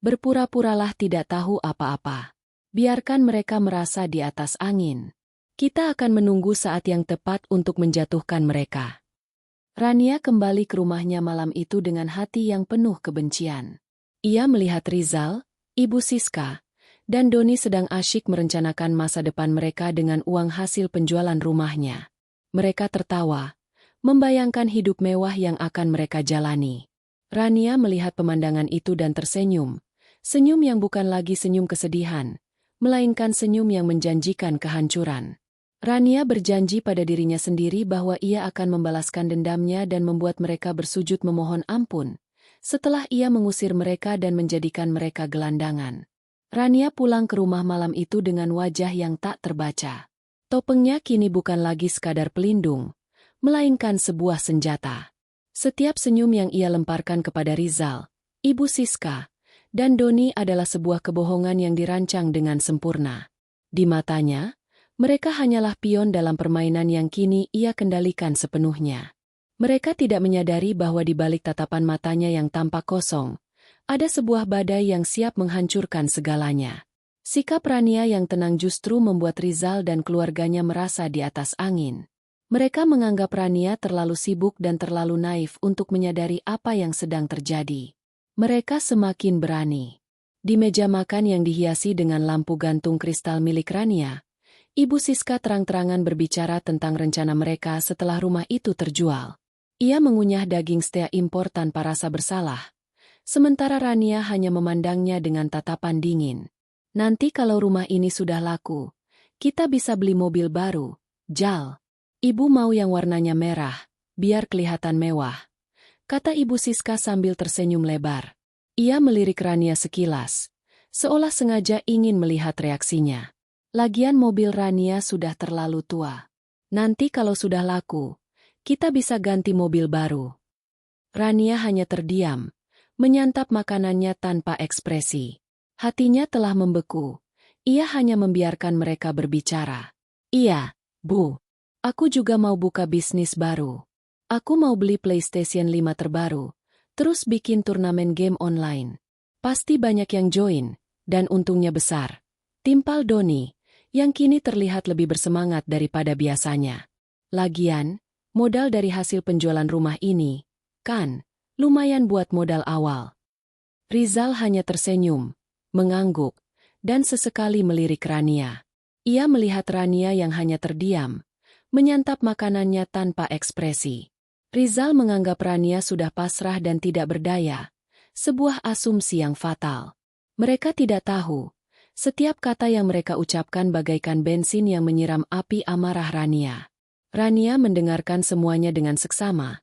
Berpura-puralah tidak tahu apa-apa. Biarkan mereka merasa di atas angin. Kita akan menunggu saat yang tepat untuk menjatuhkan mereka. Rania kembali ke rumahnya malam itu dengan hati yang penuh kebencian. Ia melihat Rizal, Ibu Siska, dan Doni sedang asyik merencanakan masa depan mereka dengan uang hasil penjualan rumahnya. Mereka tertawa, membayangkan hidup mewah yang akan mereka jalani. Rania melihat pemandangan itu dan tersenyum, senyum yang bukan lagi senyum kesedihan, melainkan senyum yang menjanjikan kehancuran. Rania berjanji pada dirinya sendiri bahwa ia akan membalaskan dendamnya dan membuat mereka bersujud memohon ampun, setelah ia mengusir mereka dan menjadikan mereka gelandangan. Rania pulang ke rumah malam itu dengan wajah yang tak terbaca. Topengnya kini bukan lagi sekadar pelindung, melainkan sebuah senjata. Setiap senyum yang ia lemparkan kepada Rizal, Ibu Siska, dan Doni adalah sebuah kebohongan yang dirancang dengan sempurna. Di matanya, mereka hanyalah pion dalam permainan yang kini ia kendalikan sepenuhnya. Mereka tidak menyadari bahwa di balik tatapan matanya yang tampak kosong, ada sebuah badai yang siap menghancurkan segalanya. Sikap Rania yang tenang justru membuat Rizal dan keluarganya merasa di atas angin. Mereka menganggap Rania terlalu sibuk dan terlalu naif untuk menyadari apa yang sedang terjadi. Mereka semakin berani. Di meja makan yang dihiasi dengan lampu gantung kristal milik Rania, Ibu Siska terang-terangan berbicara tentang rencana mereka setelah rumah itu terjual. Ia mengunyah daging steak impor tanpa rasa bersalah, sementara Rania hanya memandangnya dengan tatapan dingin. Nanti kalau rumah ini sudah laku, kita bisa beli mobil baru, Jal. Ibu mau yang warnanya merah, biar kelihatan mewah, kata Ibu Siska sambil tersenyum lebar. Ia melirik Rania sekilas, seolah sengaja ingin melihat reaksinya. Lagian mobil Rania sudah terlalu tua. Nanti kalau sudah laku, kita bisa ganti mobil baru. Rania hanya terdiam, menyantap makanannya tanpa ekspresi. Hatinya telah membeku. Ia hanya membiarkan mereka berbicara. Iya, Bu. Aku juga mau buka bisnis baru. Aku mau beli PlayStation 5 terbaru, terus bikin turnamen game online. Pasti banyak yang join, dan untungnya besar. Timpal Doni, yang kini terlihat lebih bersemangat daripada biasanya. Lagian, modal dari hasil penjualan rumah ini, kan, lumayan buat modal awal. Rizal hanya tersenyum, mengangguk, dan sesekali melirik Rania. Ia melihat Rania yang hanya terdiam, menyantap makanannya tanpa ekspresi. Rizal menganggap Rania sudah pasrah dan tidak berdaya, sebuah asumsi yang fatal. Mereka tidak tahu, setiap kata yang mereka ucapkan bagaikan bensin yang menyiram api amarah Rania. Rania mendengarkan semuanya dengan seksama,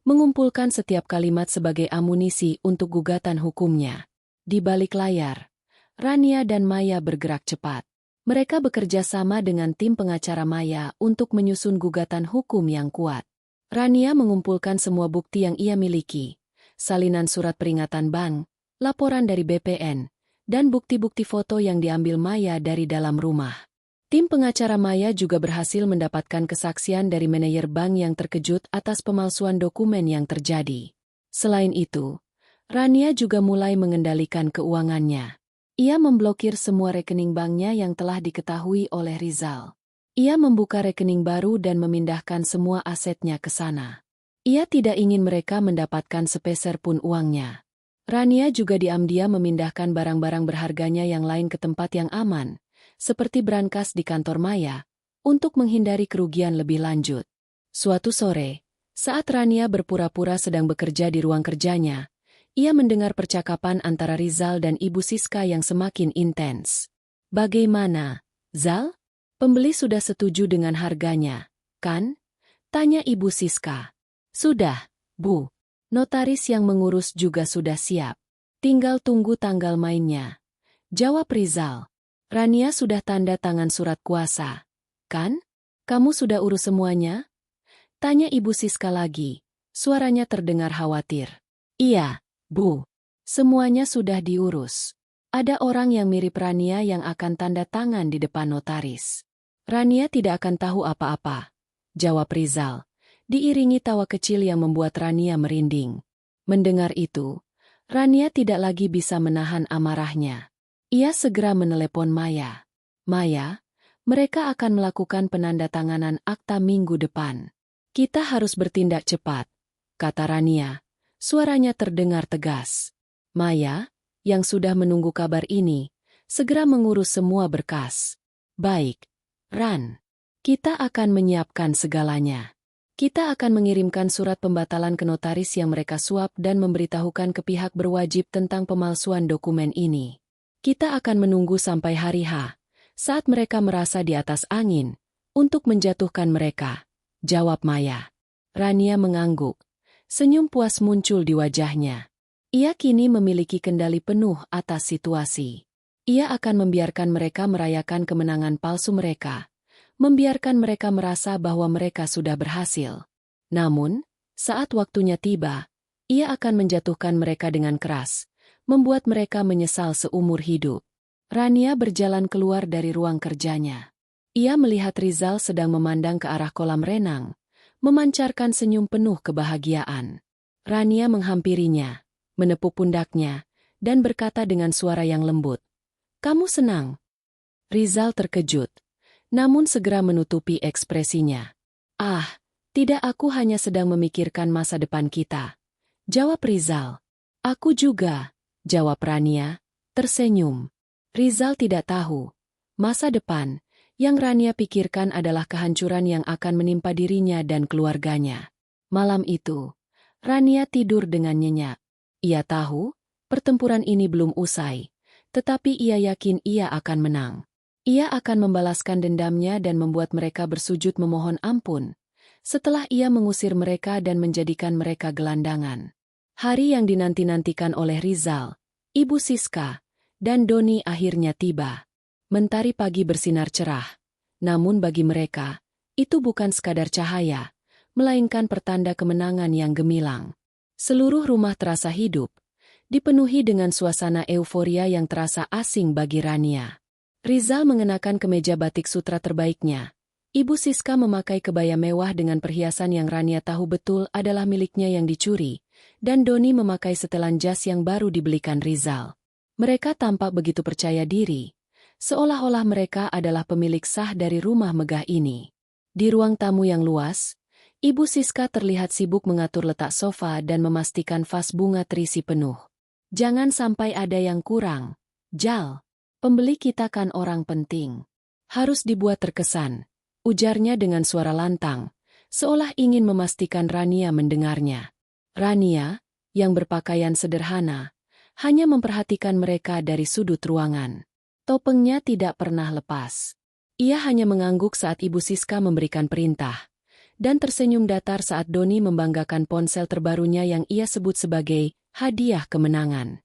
mengumpulkan setiap kalimat sebagai amunisi untuk gugatan hukumnya. Di balik layar, Rania dan Maya bergerak cepat. Mereka bekerja sama dengan tim pengacara Maya untuk menyusun gugatan hukum yang kuat. Rania mengumpulkan semua bukti yang ia miliki, salinan surat peringatan bank, laporan dari BPN, dan bukti-bukti foto yang diambil Maya dari dalam rumah. Tim pengacara Maya juga berhasil mendapatkan kesaksian dari manajer bank yang terkejut atas pemalsuan dokumen yang terjadi. Selain itu, Rania juga mulai mengendalikan keuangannya. Ia memblokir semua rekening banknya yang telah diketahui oleh Rizal. Ia membuka rekening baru dan memindahkan semua asetnya ke sana. Ia tidak ingin mereka mendapatkan sepeser pun uangnya. Rania juga diam-diam memindahkan barang-barang berharganya yang lain ke tempat yang aman, seperti brankas di kantor Maya, untuk menghindari kerugian lebih lanjut. Suatu sore, saat Rania berpura-pura sedang bekerja di ruang kerjanya, ia mendengar percakapan antara Rizal dan Ibu Siska yang semakin intens. "Bagaimana, Zal? Pembeli sudah setuju dengan harganya, kan?" tanya Ibu Siska. "Sudah, Bu. Notaris yang mengurus juga sudah siap. Tinggal tunggu tanggal mainnya," jawab Rizal. "Rania sudah tanda tangan surat kuasa, kan? Kamu sudah urus semuanya?" tanya Ibu Siska lagi. Suaranya terdengar khawatir. "Iya, Bu. Semuanya sudah diurus. Ada orang yang mirip Rania yang akan tanda tangan di depan notaris." "Rania tidak akan tahu apa-apa," jawab Rizal, diiringi tawa kecil yang membuat Rania merinding. Mendengar itu, Rania tidak lagi bisa menahan amarahnya. Ia segera menelepon Maya. "Maya, mereka akan melakukan penandatanganan akta minggu depan. Kita harus bertindak cepat," kata Rania. Suaranya terdengar tegas. Maya, yang sudah menunggu kabar ini, segera mengurus semua berkas. "Baik, Ran. Kita akan menyiapkan segalanya. Kita akan mengirimkan surat pembatalan ke notaris yang mereka suap dan memberitahukan ke pihak berwajib tentang pemalsuan dokumen ini. Kita akan menunggu sampai hari H, saat mereka merasa di atas angin, untuk menjatuhkan mereka," jawab Maya. Rania mengangguk. Senyum puas muncul di wajahnya. Ia kini memiliki kendali penuh atas situasi. Ia akan membiarkan mereka merayakan kemenangan palsu mereka, membiarkan mereka merasa bahwa mereka sudah berhasil. Namun, saat waktunya tiba, ia akan menjatuhkan mereka dengan keras, membuat mereka menyesal seumur hidup. Rania berjalan keluar dari ruang kerjanya. Ia melihat Rizal sedang memandang ke arah kolam renang, memancarkan senyum penuh kebahagiaan. Rania menghampirinya, menepuk pundaknya, dan berkata dengan suara yang lembut, "Kamu senang?" Rizal terkejut, namun segera menutupi ekspresinya. "Ah, tidak, aku hanya sedang memikirkan masa depan kita," jawab Rizal. "Aku juga," jawab Rania, tersenyum. Rizal tidak tahu, masa depan yang Rania pikirkan adalah kehancuran yang akan menimpa dirinya dan keluarganya. Malam itu, Rania tidur dengan nyenyak. Ia tahu, pertempuran ini belum usai, tetapi ia yakin ia akan menang. Ia akan membalaskan dendamnya dan membuat mereka bersujud memohon ampun, setelah ia mengusir mereka dan menjadikan mereka gelandangan. Hari yang dinanti-nantikan oleh Rizal, Ibu Siska, dan Doni akhirnya tiba. Mentari pagi bersinar cerah, namun bagi mereka, itu bukan sekadar cahaya, melainkan pertanda kemenangan yang gemilang. Seluruh rumah terasa hidup, dipenuhi dengan suasana euforia yang terasa asing bagi Rania. Rizal mengenakan kemeja batik sutra terbaiknya. Ibu Siska memakai kebaya mewah dengan perhiasan yang Rania tahu betul adalah miliknya yang dicuri, dan Doni memakai setelan jas yang baru dibelikan Rizal. Mereka tampak begitu percaya diri, seolah-olah mereka adalah pemilik sah dari rumah megah ini. Di ruang tamu yang luas, Ibu Siska terlihat sibuk mengatur letak sofa dan memastikan vas bunga terisi penuh. "Jangan sampai ada yang kurang, Jal. Pembeli kita kan orang penting. Harus dibuat terkesan," ujarnya dengan suara lantang, seolah ingin memastikan Rania mendengarnya. Rania, yang berpakaian sederhana, hanya memperhatikan mereka dari sudut ruangan. Topengnya tidak pernah lepas. Ia hanya mengangguk saat Ibu Siska memberikan perintah, dan tersenyum datar saat Doni membanggakan ponsel terbarunya yang ia sebut sebagai hadiah kemenangan.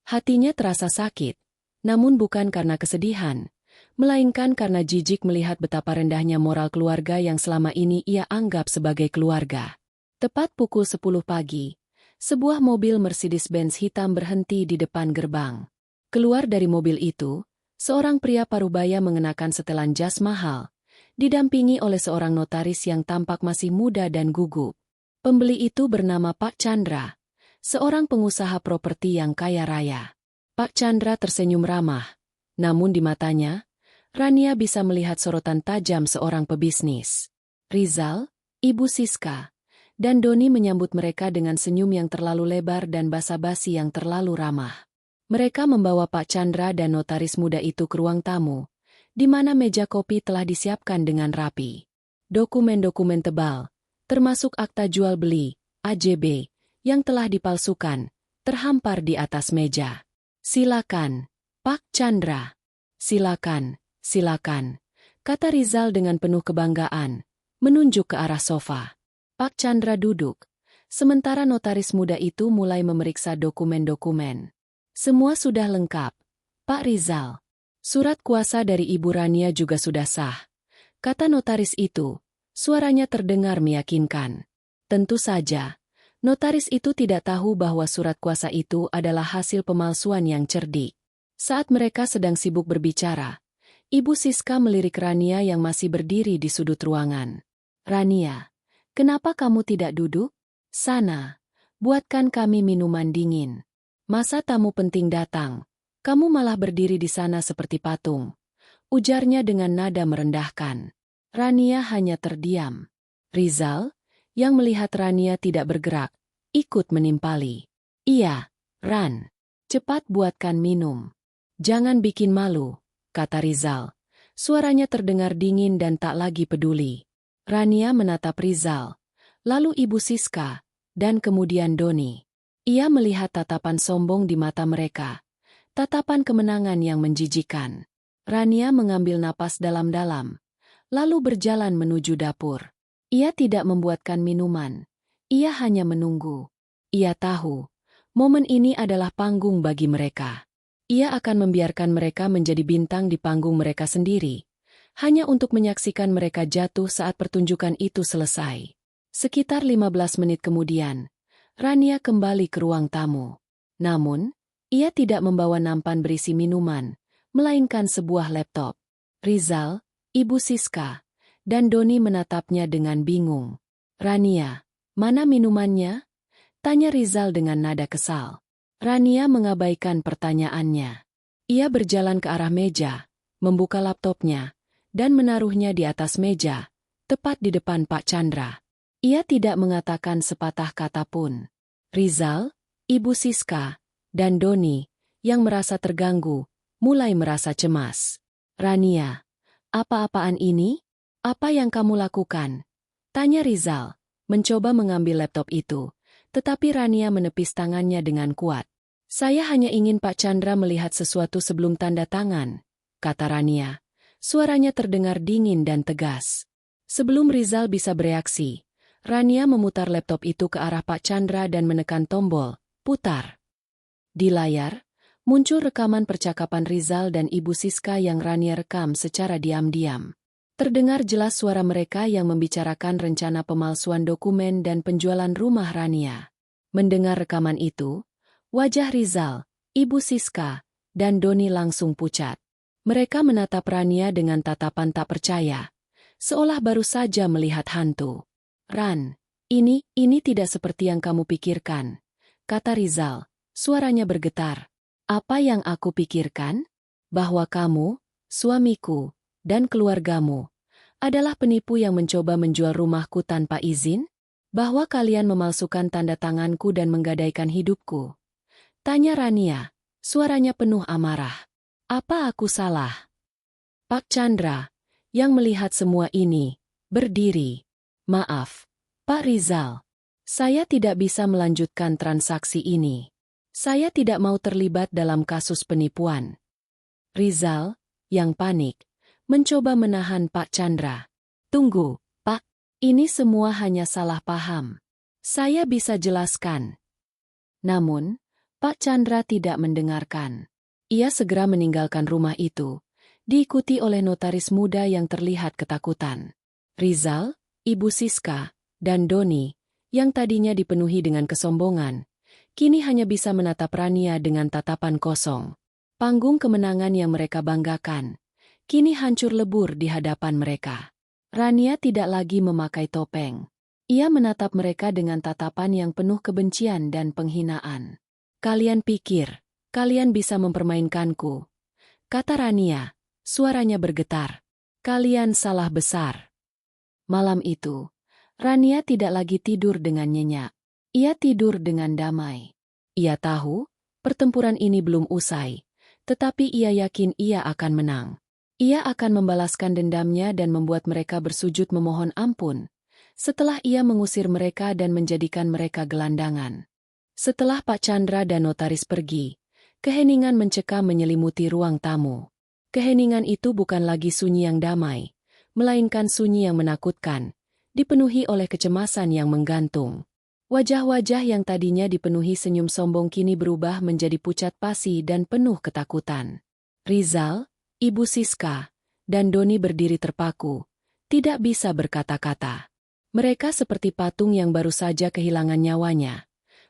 Hatinya terasa sakit, namun bukan karena kesedihan, melainkan karena jijik melihat betapa rendahnya moral keluarga yang selama ini ia anggap sebagai keluarga. Tepat pukul 10 pagi, sebuah mobil Mercedes-Benz hitam berhenti di depan gerbang. Keluar dari mobil itu, seorang pria parubaya mengenakan setelan jas mahal, didampingi oleh seorang notaris yang tampak masih muda dan gugup. Pembeli itu bernama Pak Chandra, seorang pengusaha properti yang kaya raya. Pak Chandra tersenyum ramah, namun di matanya, Rania bisa melihat sorotan tajam seorang pebisnis. Rizal, Ibu Siska, dan Doni menyambut mereka dengan senyum yang terlalu lebar dan basa-basi yang terlalu ramah. Mereka membawa Pak Chandra dan notaris muda itu ke ruang tamu, di mana meja kopi telah disiapkan dengan rapi. Dokumen-dokumen tebal, termasuk akta jual beli, AJB, yang telah dipalsukan, terhampar di atas meja. Silakan, Pak Chandra. Silakan, silakan, kata Rizal dengan penuh kebanggaan, menunjuk ke arah sofa. Pak Chandra duduk, sementara notaris muda itu mulai memeriksa dokumen-dokumen. Semua sudah lengkap, Pak Rizal. Surat kuasa dari Ibu Rania juga sudah sah, kata notaris itu, suaranya terdengar meyakinkan. Tentu saja, notaris itu tidak tahu bahwa surat kuasa itu adalah hasil pemalsuan yang cerdik. Saat mereka sedang sibuk berbicara, Ibu Siska melirik Rania yang masih berdiri di sudut ruangan. Rania, kenapa kamu tidak duduk? Sana, buatkan kami minuman dingin. Masa tamu penting datang, kamu malah berdiri di sana seperti patung. Ujarnya dengan nada merendahkan. Rania hanya terdiam. Rizal, yang melihat Rania tidak bergerak, ikut menimpali. Iya, Ran. Cepat buatkan minum. Jangan bikin malu, kata Rizal. Suaranya terdengar dingin dan tak lagi peduli. Rania menatap Rizal, lalu Ibu Siska, dan kemudian Doni. Ia melihat tatapan sombong di mata mereka. Tatapan kemenangan yang menjijikan. Rania mengambil napas dalam-dalam, lalu berjalan menuju dapur. Ia tidak membuatkan minuman. Ia hanya menunggu. Ia tahu, momen ini adalah panggung bagi mereka. Ia akan membiarkan mereka menjadi bintang di panggung mereka sendiri, hanya untuk menyaksikan mereka jatuh saat pertunjukan itu selesai. Sekitar 15 menit kemudian, Rania kembali ke ruang tamu. Namun, ia tidak membawa nampan berisi minuman, melainkan sebuah laptop. Rizal, Ibu Siska, dan Doni menatapnya dengan bingung. Rania, mana minumannya? Tanya Rizal dengan nada kesal. Rania mengabaikan pertanyaannya. Ia berjalan ke arah meja, membuka laptopnya, dan menaruhnya di atas meja, tepat di depan Pak Chandra. Ia tidak mengatakan sepatah kata pun. Rizal, Ibu Siska, dan Doni, yang merasa terganggu, mulai merasa cemas. Rania, apa-apaan ini? Apa yang kamu lakukan? Tanya Rizal, mencoba mengambil laptop itu, tetapi Rania menepis tangannya dengan kuat. Saya hanya ingin Pak Chandra melihat sesuatu sebelum tanda tangan, kata Rania. Suaranya terdengar dingin dan tegas. Sebelum Rizal bisa bereaksi, Rania memutar laptop itu ke arah Pak Chandra dan menekan tombol, putar. Di layar, muncul rekaman percakapan Rizal dan Ibu Siska yang Rania rekam secara diam-diam. Terdengar jelas suara mereka yang membicarakan rencana pemalsuan dokumen dan penjualan rumah Rania. Mendengar rekaman itu, wajah Rizal, Ibu Siska, dan Doni langsung pucat. Mereka menatap Rania dengan tatapan tak percaya, seolah baru saja melihat hantu. Ran, ini tidak seperti yang kamu pikirkan, kata Rizal, suaranya bergetar. Apa yang aku pikirkan? Bahwa kamu, suamiku, dan keluargamu adalah penipu yang mencoba menjual rumahku tanpa izin? Bahwa kalian memalsukan tanda tanganku dan menggadaikan hidupku? Tanya Rania, suaranya penuh amarah. Apa aku salah? Pak Chandra, yang melihat semua ini, berdiri. Maaf, Pak Rizal. Saya tidak bisa melanjutkan transaksi ini. Saya tidak mau terlibat dalam kasus penipuan. Rizal, yang panik, mencoba menahan Pak Chandra. Tunggu, Pak. Ini semua hanya salah paham. Saya bisa jelaskan. Namun, Pak Chandra tidak mendengarkan. Ia segera meninggalkan rumah itu, diikuti oleh notaris muda yang terlihat ketakutan. Rizal, Ibu Siska, dan Doni, yang tadinya dipenuhi dengan kesombongan, kini hanya bisa menatap Rania dengan tatapan kosong. Panggung kemenangan yang mereka banggakan kini hancur lebur di hadapan mereka. Rania tidak lagi memakai topeng. Ia menatap mereka dengan tatapan yang penuh kebencian dan penghinaan. "Kalian pikir, kalian bisa mempermainkanku?" kata Rania, suaranya bergetar. "Kalian salah besar." Malam itu, Rania tidak lagi tidur dengan nyenyak. Ia tidur dengan damai. Ia tahu, pertempuran ini belum usai, tetapi ia yakin ia akan menang. Ia akan membalaskan dendamnya dan membuat mereka bersujud memohon ampun, setelah ia mengusir mereka dan menjadikan mereka gelandangan. Setelah Pak Chandra dan notaris pergi, keheningan mencekam menyelimuti ruang tamu. Keheningan itu bukan lagi sunyi yang damai, melainkan sunyi yang menakutkan, dipenuhi oleh kecemasan yang menggantung. Wajah-wajah yang tadinya dipenuhi senyum sombong kini berubah menjadi pucat pasi dan penuh ketakutan. Rizal, Ibu Siska, dan Doni berdiri terpaku, tidak bisa berkata-kata. Mereka seperti patung yang baru saja kehilangan nyawanya,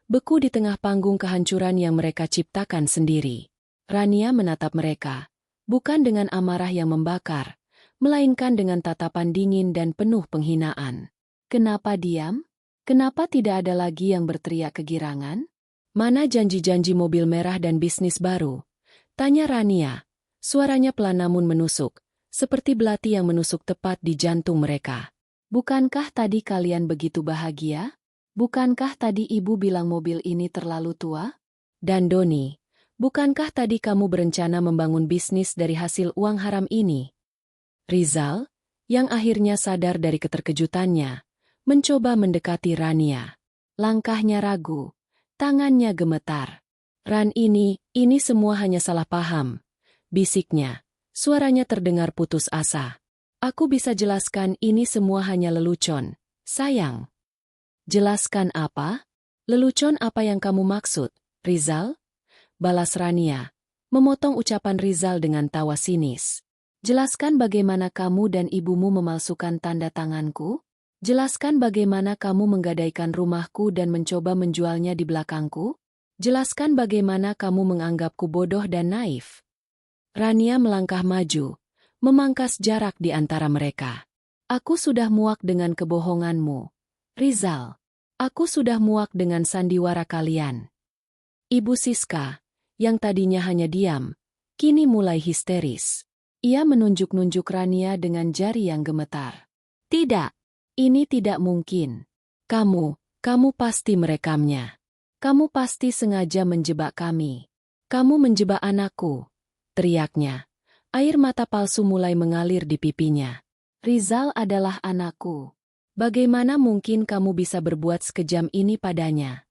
beku di tengah panggung kehancuran yang mereka ciptakan sendiri. Rania menatap mereka, bukan dengan amarah yang membakar, melainkan dengan tatapan dingin dan penuh penghinaan. "Kenapa diam? Kenapa tidak ada lagi yang berteriak kegirangan? Mana janji-janji mobil merah dan bisnis baru?" tanya Rania. Suaranya pelan namun menusuk, seperti belati yang menusuk tepat di jantung mereka. "Bukankah tadi kalian begitu bahagia? Bukankah tadi ibu bilang mobil ini terlalu tua? Dan Doni, bukankah tadi kamu berencana membangun bisnis dari hasil uang haram ini?" Rizal, yang akhirnya sadar dari keterkejutannya, mencoba mendekati Rania. Langkahnya ragu, tangannya gemetar. "Ran, ini semua hanya salah paham," bisiknya. Suaranya terdengar putus asa. "Aku bisa jelaskan ini semua hanya lelucon, sayang." "Jelaskan apa? Lelucon apa yang kamu maksud, Rizal?" balas Rania, memotong ucapan Rizal dengan tawa sinis. "Jelaskan bagaimana kamu dan ibumu memalsukan tanda tanganku? Jelaskan bagaimana kamu menggadaikan rumahku dan mencoba menjualnya di belakangku? Jelaskan bagaimana kamu menganggapku bodoh dan naif." Rania melangkah maju, memangkas jarak di antara mereka. "Aku sudah muak dengan kebohonganmu, Rizal. Aku sudah muak dengan sandiwara kalian." Ibu Siska, yang tadinya hanya diam, kini mulai histeris. Ia menunjuk-nunjuk Rania dengan jari yang gemetar. "Tidak. Ini tidak mungkin. Kamu pasti merekamnya. Kamu pasti sengaja menjebak kami. Kamu menjebak anakku," teriaknya. Air mata palsu mulai mengalir di pipinya. "Rizal adalah anakku. Bagaimana mungkin kamu bisa berbuat sekejam ini padanya?"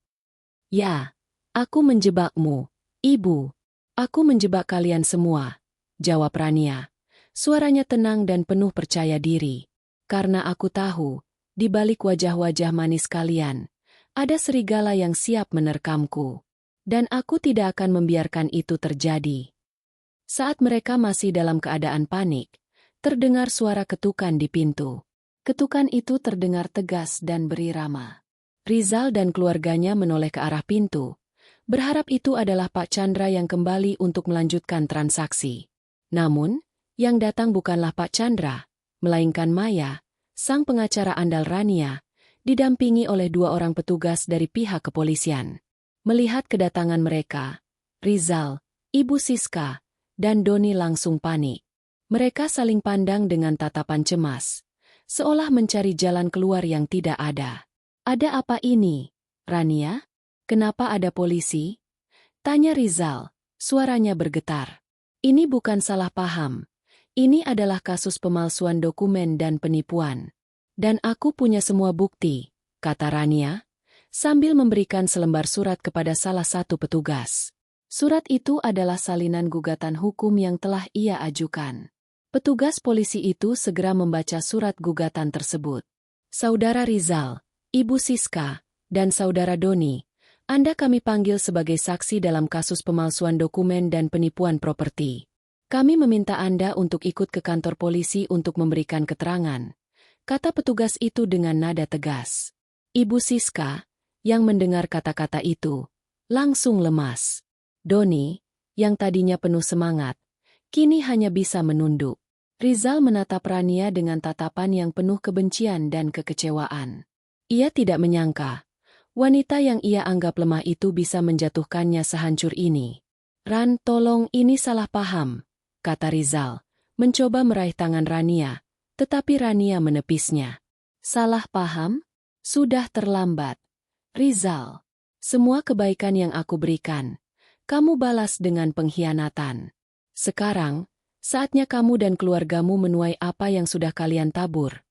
"Ya, aku menjebakmu, Ibu. Aku menjebak kalian semua," jawab Rania. Suaranya tenang dan penuh percaya diri. "Karena aku tahu, di balik wajah-wajah manis kalian, ada serigala yang siap menerkamku. Dan aku tidak akan membiarkan itu terjadi." Saat mereka masih dalam keadaan panik, terdengar suara ketukan di pintu. Ketukan itu terdengar tegas dan berirama. Rizal dan keluarganya menoleh ke arah pintu, berharap itu adalah Pak Chandra yang kembali untuk melanjutkan transaksi. Namun, yang datang bukanlah Pak Chandra, melainkan Maya, sang pengacara andal Rania, didampingi oleh 2 orang petugas dari pihak kepolisian. Melihat kedatangan mereka, Rizal, Ibu Siska, dan Doni langsung panik. Mereka saling pandang dengan tatapan cemas, seolah mencari jalan keluar yang tidak ada. "Ada apa ini, Rania? Kenapa ada polisi?" tanya Rizal, suaranya bergetar. "Ini bukan salah paham. Ini adalah kasus pemalsuan dokumen dan penipuan. Dan aku punya semua bukti," kata Rania, sambil memberikan selembar surat kepada salah satu petugas. Surat itu adalah salinan gugatan hukum yang telah ia ajukan. Petugas polisi itu segera membaca surat gugatan tersebut. "Saudara Rizal, Ibu Siska, dan Saudara Doni, Anda kami panggil sebagai saksi dalam kasus pemalsuan dokumen dan penipuan properti. Kami meminta Anda untuk ikut ke kantor polisi untuk memberikan keterangan," kata petugas itu dengan nada tegas. Ibu Siska, yang mendengar kata-kata itu, langsung lemas. Doni, yang tadinya penuh semangat, kini hanya bisa menunduk. Rizal menatap Rania dengan tatapan yang penuh kebencian dan kekecewaan. Ia tidak menyangka, wanita yang ia anggap lemah itu bisa menjatuhkannya sehancur ini. "Ran, tolong, ini salah paham," kata Rizal, mencoba meraih tangan Rania, tetapi Rania menepisnya. "Salah paham? Sudah terlambat. Rizal, semua kebaikan yang aku berikan, kamu balas dengan pengkhianatan. Sekarang, saatnya kamu dan keluargamu menuai apa yang sudah kalian tabur,"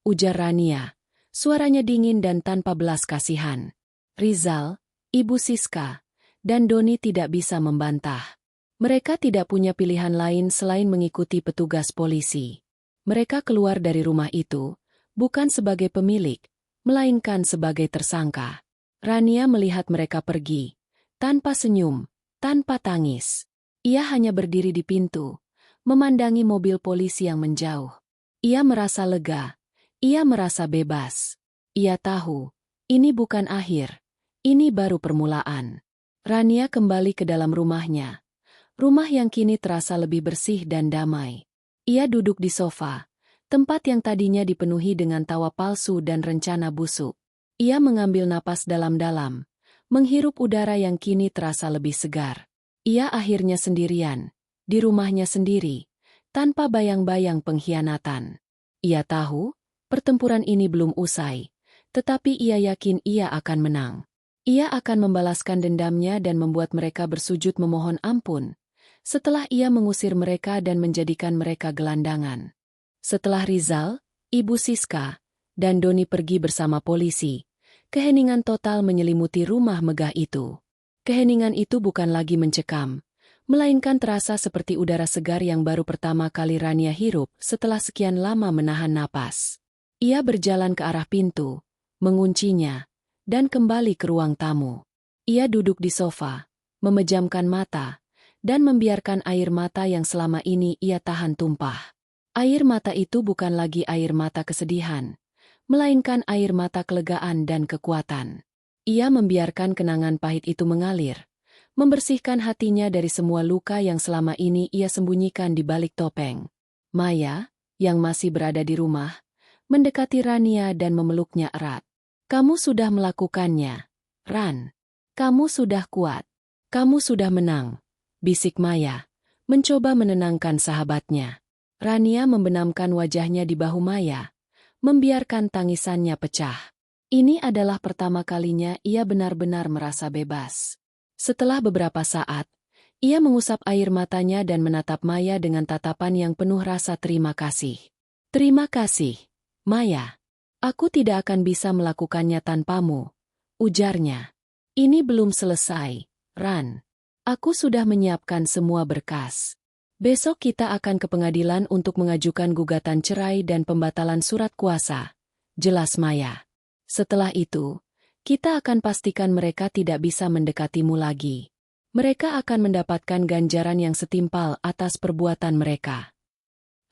ujar Rania, suaranya dingin dan tanpa belas kasihan. Rizal, Ibu Siska, dan Doni tidak bisa membantah. Mereka tidak punya pilihan lain selain mengikuti petugas polisi. Mereka keluar dari rumah itu, bukan sebagai pemilik, melainkan sebagai tersangka. Rania melihat mereka pergi, tanpa senyum, tanpa tangis. Ia hanya berdiri di pintu, memandangi mobil polisi yang menjauh. Ia merasa lega, ia merasa bebas. Ia tahu, ini bukan akhir, ini baru permulaan. Rania kembali ke dalam rumahnya. Rumah yang kini terasa lebih bersih dan damai. Ia duduk di sofa, tempat yang tadinya dipenuhi dengan tawa palsu dan rencana busuk. Ia mengambil napas dalam-dalam, menghirup udara yang kini terasa lebih segar. Ia akhirnya sendirian, di rumahnya sendiri, tanpa bayang-bayang pengkhianatan. Ia tahu, pertempuran ini belum usai, tetapi ia yakin ia akan menang. Ia akan membalaskan dendamnya dan membuat mereka bersujud memohon ampun, setelah ia mengusir mereka dan menjadikan mereka gelandangan. Setelah Rizal, Ibu Siska, dan Doni pergi bersama polisi, keheningan total menyelimuti rumah megah itu. Keheningan itu bukan lagi mencekam, melainkan terasa seperti udara segar yang baru pertama kali Rania hirup setelah sekian lama menahan napas. Ia berjalan ke arah pintu, menguncinya, dan kembali ke ruang tamu. Ia duduk di sofa, memejamkan mata, dan membiarkan air mata yang selama ini ia tahan tumpah. Air mata itu bukan lagi air mata kesedihan, melainkan air mata kelegaan dan kekuatan. Ia membiarkan kenangan pahit itu mengalir, membersihkan hatinya dari semua luka yang selama ini ia sembunyikan di balik topeng. Maya, yang masih berada di rumah, mendekati Rania dan memeluknya erat. "Kamu sudah melakukannya, Ran. Kamu sudah kuat. Kamu sudah menang," bisik Maya, mencoba menenangkan sahabatnya. Rania membenamkan wajahnya di bahu Maya, membiarkan tangisannya pecah. Ini adalah pertama kalinya ia benar-benar merasa bebas. Setelah beberapa saat, ia mengusap air matanya dan menatap Maya dengan tatapan yang penuh rasa terima kasih. "Terima kasih, Maya. Aku tidak akan bisa melakukannya tanpamu," ujarnya. "Ini belum selesai, Ran. Aku sudah menyiapkan semua berkas. Besok kita akan ke pengadilan untuk mengajukan gugatan cerai dan pembatalan surat kuasa," jelas Maya. "Setelah itu, kita akan pastikan mereka tidak bisa mendekatimu lagi. Mereka akan mendapatkan ganjaran yang setimpal atas perbuatan mereka."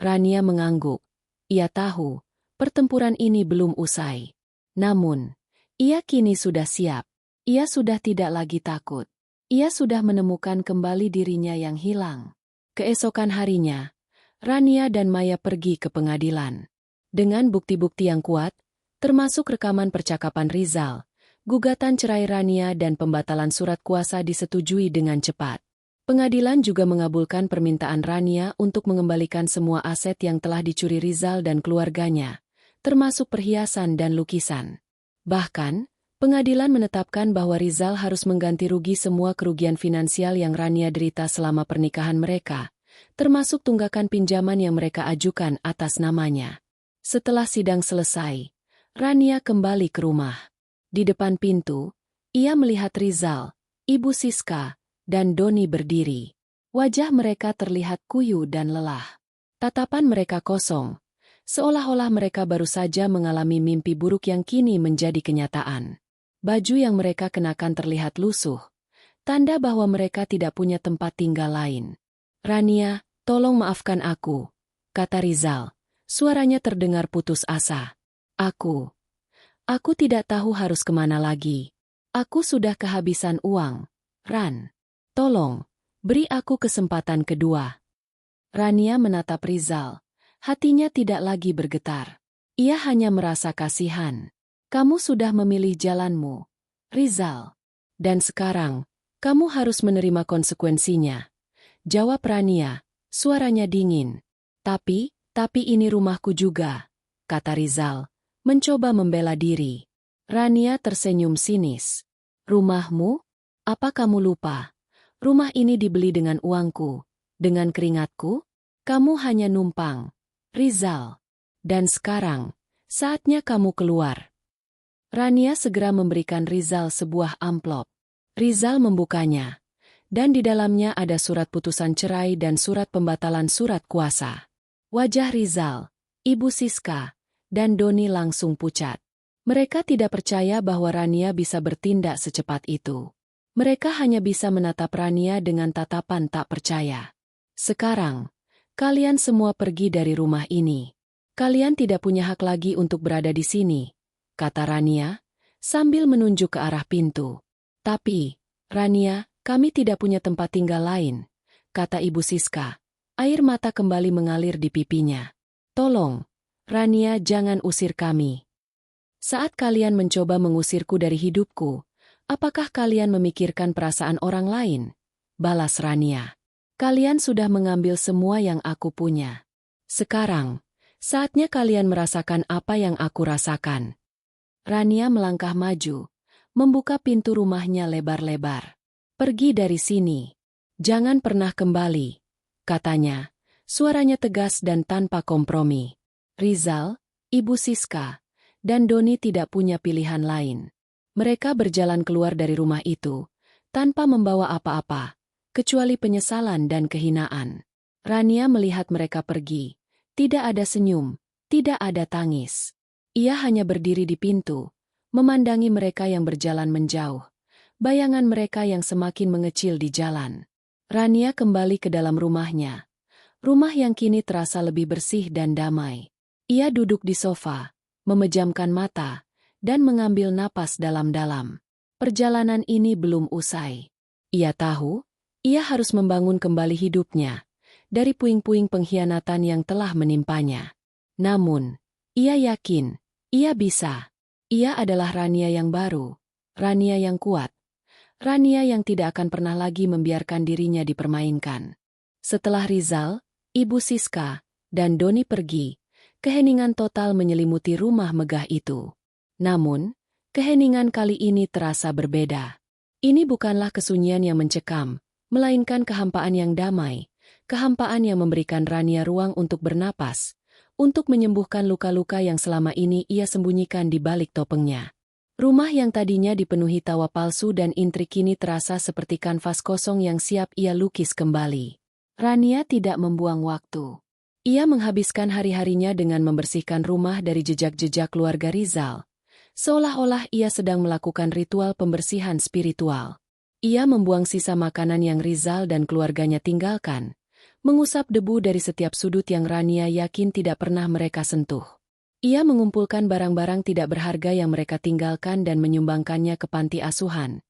Rania mengangguk. Ia tahu, pertempuran ini belum usai. Namun, ia kini sudah siap. Ia sudah tidak lagi takut. Ia sudah menemukan kembali dirinya yang hilang. Keesokan harinya, Rania dan Maya pergi ke pengadilan. Dengan bukti-bukti yang kuat, termasuk rekaman percakapan Rizal, gugatan cerai Rania dan pembatalan surat kuasa disetujui dengan cepat. Pengadilan juga mengabulkan permintaan Rania untuk mengembalikan semua aset yang telah dicuri Rizal dan keluarganya, termasuk perhiasan dan lukisan. Bahkan, pengadilan menetapkan bahwa Rizal harus mengganti rugi semua kerugian finansial yang Rania derita selama pernikahan mereka, termasuk tunggakan pinjaman yang mereka ajukan atas namanya. Setelah sidang selesai, Rania kembali ke rumah. Di depan pintu, ia melihat Rizal, Ibu Siska, dan Doni berdiri. Wajah mereka terlihat kuyu dan lelah. Tatapan mereka kosong, seolah-olah mereka baru saja mengalami mimpi buruk yang kini menjadi kenyataan. Baju yang mereka kenakan terlihat lusuh, tanda bahwa mereka tidak punya tempat tinggal lain. "Rania, tolong maafkan aku," kata Rizal. Suaranya terdengar putus asa. Aku tidak tahu harus kemana lagi. Aku sudah kehabisan uang. Ran, tolong, Beri aku kesempatan kedua. Rania menatap Rizal. Hatinya tidak lagi bergetar. Ia hanya merasa kasihan. Kamu sudah memilih jalanmu, Rizal. Dan sekarang, kamu harus menerima konsekuensinya. Jawab Rania, suaranya dingin. Tapi ini rumahku juga, kata Rizal, mencoba membela diri. Rania tersenyum sinis. Rumahmu? Apa kamu lupa? Rumah ini dibeli dengan uangku, dengan keringatku. Kamu hanya numpang, Rizal. Dan sekarang, saatnya kamu keluar. Rania segera memberikan Rizal sebuah amplop. Rizal membukanya, dan di dalamnya ada surat putusan cerai dan surat pembatalan surat kuasa. Wajah Rizal, Ibu Siska, dan Doni langsung pucat. Mereka tidak percaya bahwa Rania bisa bertindak secepat itu. Mereka hanya bisa menatap Rania dengan tatapan tak percaya. Sekarang, kalian semua pergi dari rumah ini. Kalian tidak punya hak lagi untuk berada di sini, kata Rania, sambil menunjuk ke arah pintu. Tapi, Rania, kami tidak punya tempat tinggal lain, kata Ibu Siska. Air mata kembali mengalir di pipinya. Tolong, Rania, jangan usir kami. Saat kalian mencoba mengusirku dari hidupku, apakah kalian memikirkan perasaan orang lain? Balas Rania. Kalian sudah mengambil semua yang aku punya. Sekarang, saatnya kalian merasakan apa yang aku rasakan. Rania melangkah maju, membuka pintu rumahnya lebar-lebar. Pergi dari sini. Jangan pernah kembali, katanya. Suaranya tegas dan tanpa kompromi. Rizal, Ibu Siska, dan Doni tidak punya pilihan lain. Mereka berjalan keluar dari rumah itu, tanpa membawa apa-apa, kecuali penyesalan dan kehinaan. Rania melihat mereka pergi. Tidak ada senyum, tidak ada tangis. Ia hanya berdiri di pintu, memandangi mereka yang berjalan menjauh. Bayangan mereka yang semakin mengecil di jalan. Rania kembali ke dalam rumahnya. Rumah yang kini terasa lebih bersih dan damai. Ia duduk di sofa, memejamkan mata, dan mengambil napas dalam-dalam. Perjalanan ini belum usai. Ia tahu, ia harus membangun kembali hidupnya dari puing-puing pengkhianatan yang telah menimpanya. Namun, ia yakin, ia bisa. Ia adalah Rania yang baru, Rania yang kuat, Rania yang tidak akan pernah lagi membiarkan dirinya dipermainkan. Setelah Rizal, Ibu Siska, dan Doni pergi, keheningan total menyelimuti rumah megah itu. Namun, keheningan kali ini terasa berbeda. Ini bukanlah kesunyian yang mencekam, melainkan kehampaan yang damai, kehampaan yang memberikan Rania ruang untuk bernapas, untuk menyembuhkan luka-luka yang selama ini ia sembunyikan di balik topengnya. Rumah yang tadinya dipenuhi tawa palsu dan intrik kini terasa seperti kanvas kosong yang siap ia lukis kembali. Rania tidak membuang waktu. Ia menghabiskan hari-harinya dengan membersihkan rumah dari jejak-jejak keluarga Rizal, seolah-olah ia sedang melakukan ritual pembersihan spiritual. Ia membuang sisa makanan yang Rizal dan keluarganya tinggalkan, mengusap debu dari setiap sudut yang Rania yakin tidak pernah mereka sentuh. Ia mengumpulkan barang-barang tidak berharga yang mereka tinggalkan dan menyumbangkannya ke panti asuhan,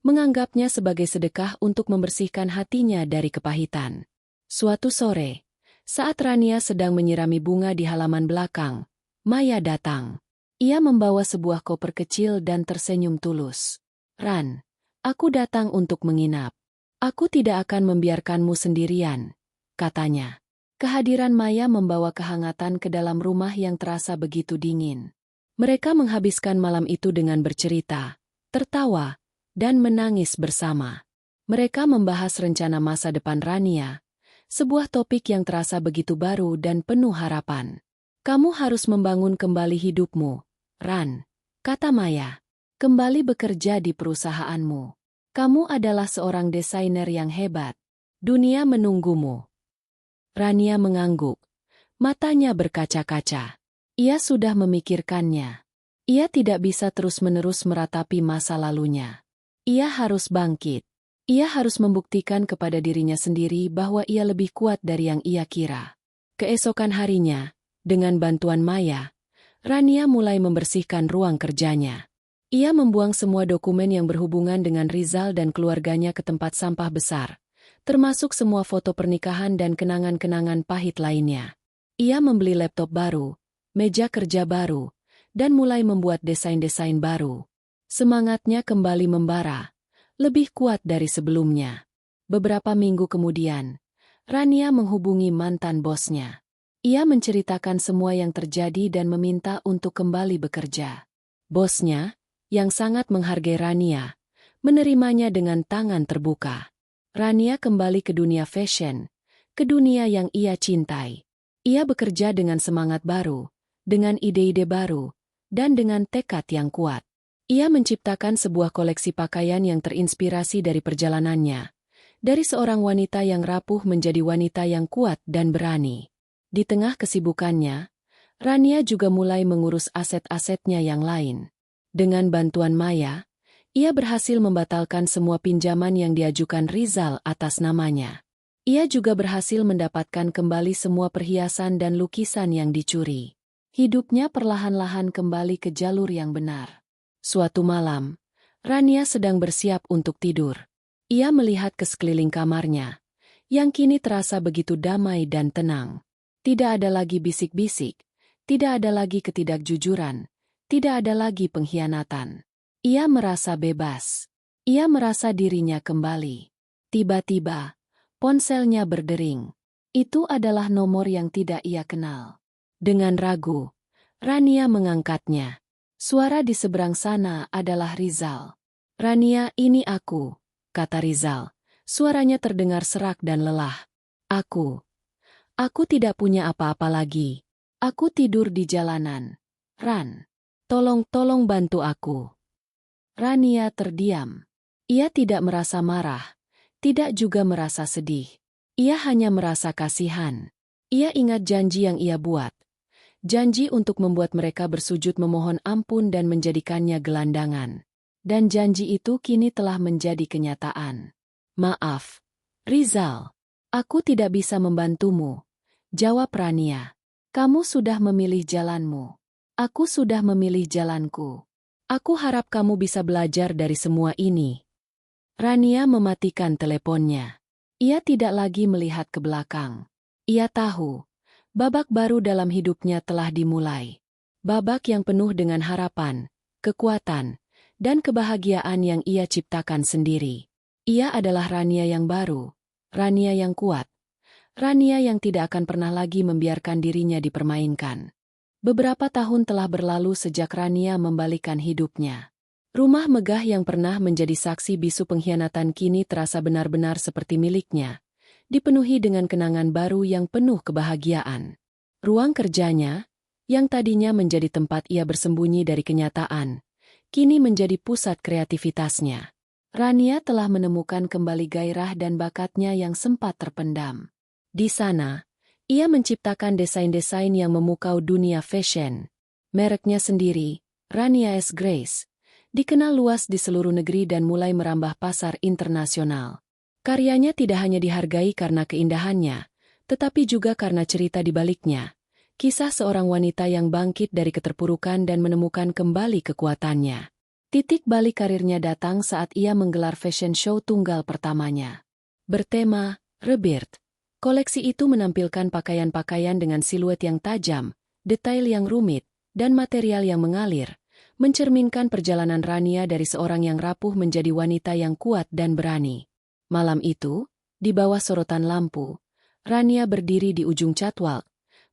menganggapnya sebagai sedekah untuk membersihkan hatinya dari kepahitan. Suatu sore, saat Rania sedang menyirami bunga di halaman belakang, Maya datang. Ia membawa sebuah koper kecil dan tersenyum tulus. Ran, aku datang untuk menginap. Aku tidak akan membiarkanmu sendirian, katanya. Kehadiran Maya membawa kehangatan ke dalam rumah yang terasa begitu dingin. Mereka menghabiskan malam itu dengan bercerita, tertawa, dan menangis bersama. Mereka membahas rencana masa depan Rania, sebuah topik yang terasa begitu baru dan penuh harapan. Kamu harus membangun kembali hidupmu, Ran, kata Maya. Kembali bekerja di perusahaanmu. Kamu adalah seorang desainer yang hebat. Dunia menunggumu. Rania mengangguk. Matanya berkaca-kaca. Ia sudah memikirkannya. Ia tidak bisa terus-menerus meratapi masa lalunya. Ia harus bangkit. Ia harus membuktikan kepada dirinya sendiri bahwa ia lebih kuat dari yang ia kira. Keesokan harinya, dengan bantuan Maya, Rania mulai membersihkan ruang kerjanya. Ia membuang semua dokumen yang berhubungan dengan Rizal dan keluarganya ke tempat sampah besar, termasuk semua foto pernikahan dan kenangan-kenangan pahit lainnya. Ia membeli laptop baru, meja kerja baru, dan mulai membuat desain-desain baru. Semangatnya kembali membara, lebih kuat dari sebelumnya. Beberapa minggu kemudian, Rania menghubungi mantan bosnya. Ia menceritakan semua yang terjadi dan meminta untuk kembali bekerja. Bosnya, yang sangat menghargai Rania, menerimanya dengan tangan terbuka. Rania kembali ke dunia fashion, ke dunia yang ia cintai. Ia bekerja dengan semangat baru, dengan ide-ide baru, dan dengan tekad yang kuat. Ia menciptakan sebuah koleksi pakaian yang terinspirasi dari perjalanannya. Dari seorang wanita yang rapuh menjadi wanita yang kuat dan berani. Di tengah kesibukannya, Rania juga mulai mengurus aset-asetnya yang lain. Dengan bantuan Maya, ia berhasil membatalkan semua pinjaman yang diajukan Rizal atas namanya. Ia juga berhasil mendapatkan kembali semua perhiasan dan lukisan yang dicuri. Hidupnya perlahan-lahan kembali ke jalur yang benar. Suatu malam, Rania sedang bersiap untuk tidur. Ia melihat ke sekeliling kamarnya, yang kini terasa begitu damai dan tenang. Tidak ada lagi bisik-bisik, tidak ada lagi ketidakjujuran, tidak ada lagi pengkhianatan. Ia merasa bebas. Ia merasa dirinya kembali. Tiba-tiba, ponselnya berdering. Itu adalah nomor yang tidak ia kenal. Dengan ragu, Rania mengangkatnya. Suara di seberang sana adalah Rizal. "Rania, ini aku," kata Rizal. Suaranya terdengar serak dan lelah. Aku tidak punya apa-apa lagi. Aku tidur di jalanan. Ran, tolong bantu aku." Rania terdiam. Ia tidak merasa marah, tidak juga merasa sedih. Ia hanya merasa kasihan. Ia ingat janji yang ia buat. Janji untuk membuat mereka bersujud memohon ampun dan menjadikannya gelandangan. Dan janji itu kini telah menjadi kenyataan. "Maaf, Rizal. Aku tidak bisa membantumu," jawab Rania. "Kamu sudah memilih jalanmu. Aku sudah memilih jalanku. Aku harap kamu bisa belajar dari semua ini." Rania mematikan teleponnya. Ia tidak lagi melihat ke belakang. Ia tahu, babak baru dalam hidupnya telah dimulai. Babak yang penuh dengan harapan, kekuatan, dan kebahagiaan yang ia ciptakan sendiri. Ia adalah Rania yang baru, Rania yang kuat, Rania yang tidak akan pernah lagi membiarkan dirinya dipermainkan. Beberapa tahun telah berlalu sejak Rania membalikan hidupnya. Rumah megah yang pernah menjadi saksi bisu pengkhianatan kini terasa benar-benar seperti miliknya, dipenuhi dengan kenangan baru yang penuh kebahagiaan. Ruang kerjanya, yang tadinya menjadi tempat ia bersembunyi dari kenyataan, kini menjadi pusat kreativitasnya. Rania telah menemukan kembali gairah dan bakatnya yang sempat terpendam. Di sana, ia menciptakan desain-desain yang memukau dunia fashion. Mereknya sendiri, Rania S. Grace, dikenal luas di seluruh negeri dan mulai merambah pasar internasional. Karyanya tidak hanya dihargai karena keindahannya, tetapi juga karena cerita di baliknya. Kisah seorang wanita yang bangkit dari keterpurukan dan menemukan kembali kekuatannya. Titik balik karirnya datang saat ia menggelar fashion show tunggal pertamanya. Bertema Rebirth, koleksi itu menampilkan pakaian-pakaian dengan siluet yang tajam, detail yang rumit, dan material yang mengalir, mencerminkan perjalanan Rania dari seorang yang rapuh menjadi wanita yang kuat dan berani. Malam itu, di bawah sorotan lampu, Rania berdiri di ujung catwalk,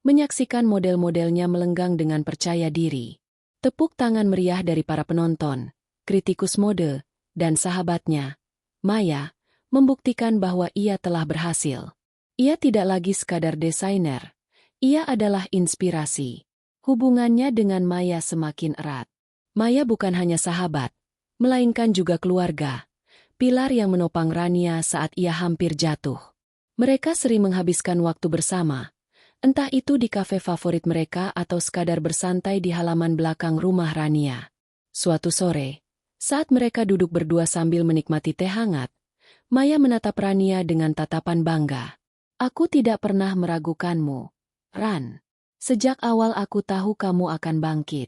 menyaksikan model-modelnya melenggang dengan percaya diri. Tepuk tangan meriah dari para penonton, kritikus mode, dan sahabatnya, Maya, membuktikan bahwa ia telah berhasil. Ia tidak lagi sekadar desainer, ia adalah inspirasi. Hubungannya dengan Maya semakin erat. Maya bukan hanya sahabat, melainkan juga keluarga, pilar yang menopang Rania saat ia hampir jatuh. Mereka sering menghabiskan waktu bersama, entah itu di kafe favorit mereka atau sekadar bersantai di halaman belakang rumah Rania. Suatu sore, saat mereka duduk berdua sambil menikmati teh hangat, Maya menatap Rania dengan tatapan bangga. "Aku tidak pernah meragukanmu, Ran. Sejak awal aku tahu kamu akan bangkit.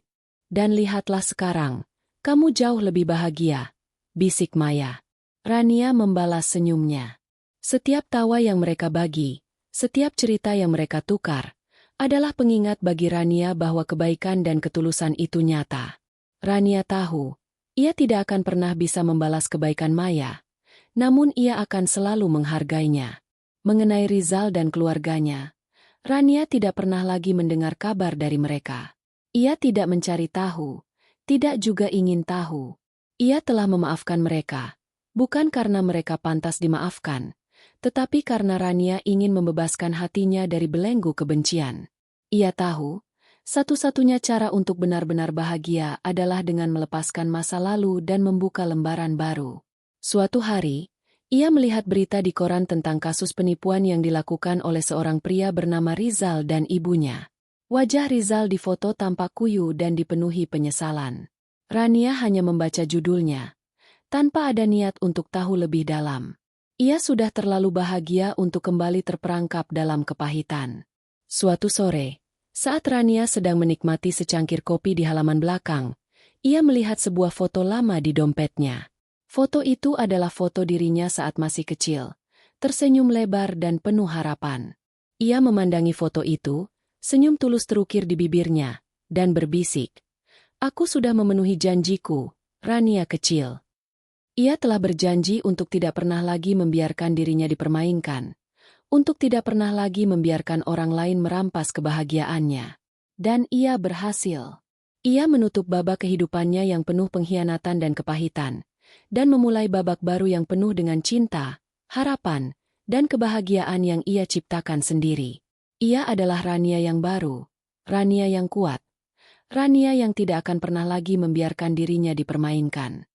Dan lihatlah sekarang, kamu jauh lebih bahagia," bisik Maya. Rania membalas senyumnya. Setiap tawa yang mereka bagi, setiap cerita yang mereka tukar, adalah pengingat bagi Rania bahwa kebaikan dan ketulusan itu nyata. Rania tahu, ia tidak akan pernah bisa membalas kebaikan Maya, namun ia akan selalu menghargainya. Mengenai Rizal dan keluarganya, Rania tidak pernah lagi mendengar kabar dari mereka. Ia tidak mencari tahu, tidak juga ingin tahu. Ia telah memaafkan mereka, bukan karena mereka pantas dimaafkan, tetapi karena Rania ingin membebaskan hatinya dari belenggu kebencian. Ia tahu, satu-satunya cara untuk benar-benar bahagia adalah dengan melepaskan masa lalu dan membuka lembaran baru. Suatu hari, ia melihat berita di koran tentang kasus penipuan yang dilakukan oleh seorang pria bernama Rizal dan ibunya. Wajah Rizal difoto tampak kuyu dan dipenuhi penyesalan. Rania hanya membaca judulnya, tanpa ada niat untuk tahu lebih dalam. Ia sudah terlalu bahagia untuk kembali terperangkap dalam kepahitan. Suatu sore, saat Rania sedang menikmati secangkir kopi di halaman belakang, ia melihat sebuah foto lama di dompetnya. Foto itu adalah foto dirinya saat masih kecil, tersenyum lebar dan penuh harapan. Ia memandangi foto itu, senyum tulus terukir di bibirnya, dan berbisik, "Aku sudah memenuhi janjiku, Rania kecil." Ia telah berjanji untuk tidak pernah lagi membiarkan dirinya dipermainkan, untuk tidak pernah lagi membiarkan orang lain merampas kebahagiaannya. Dan ia berhasil. Ia menutup babak kehidupannya yang penuh pengkhianatan dan kepahitan, dan memulai babak baru yang penuh dengan cinta, harapan, dan kebahagiaan yang ia ciptakan sendiri. Ia adalah Rania yang baru, Rania yang kuat, Rania yang tidak akan pernah lagi membiarkan dirinya dipermainkan.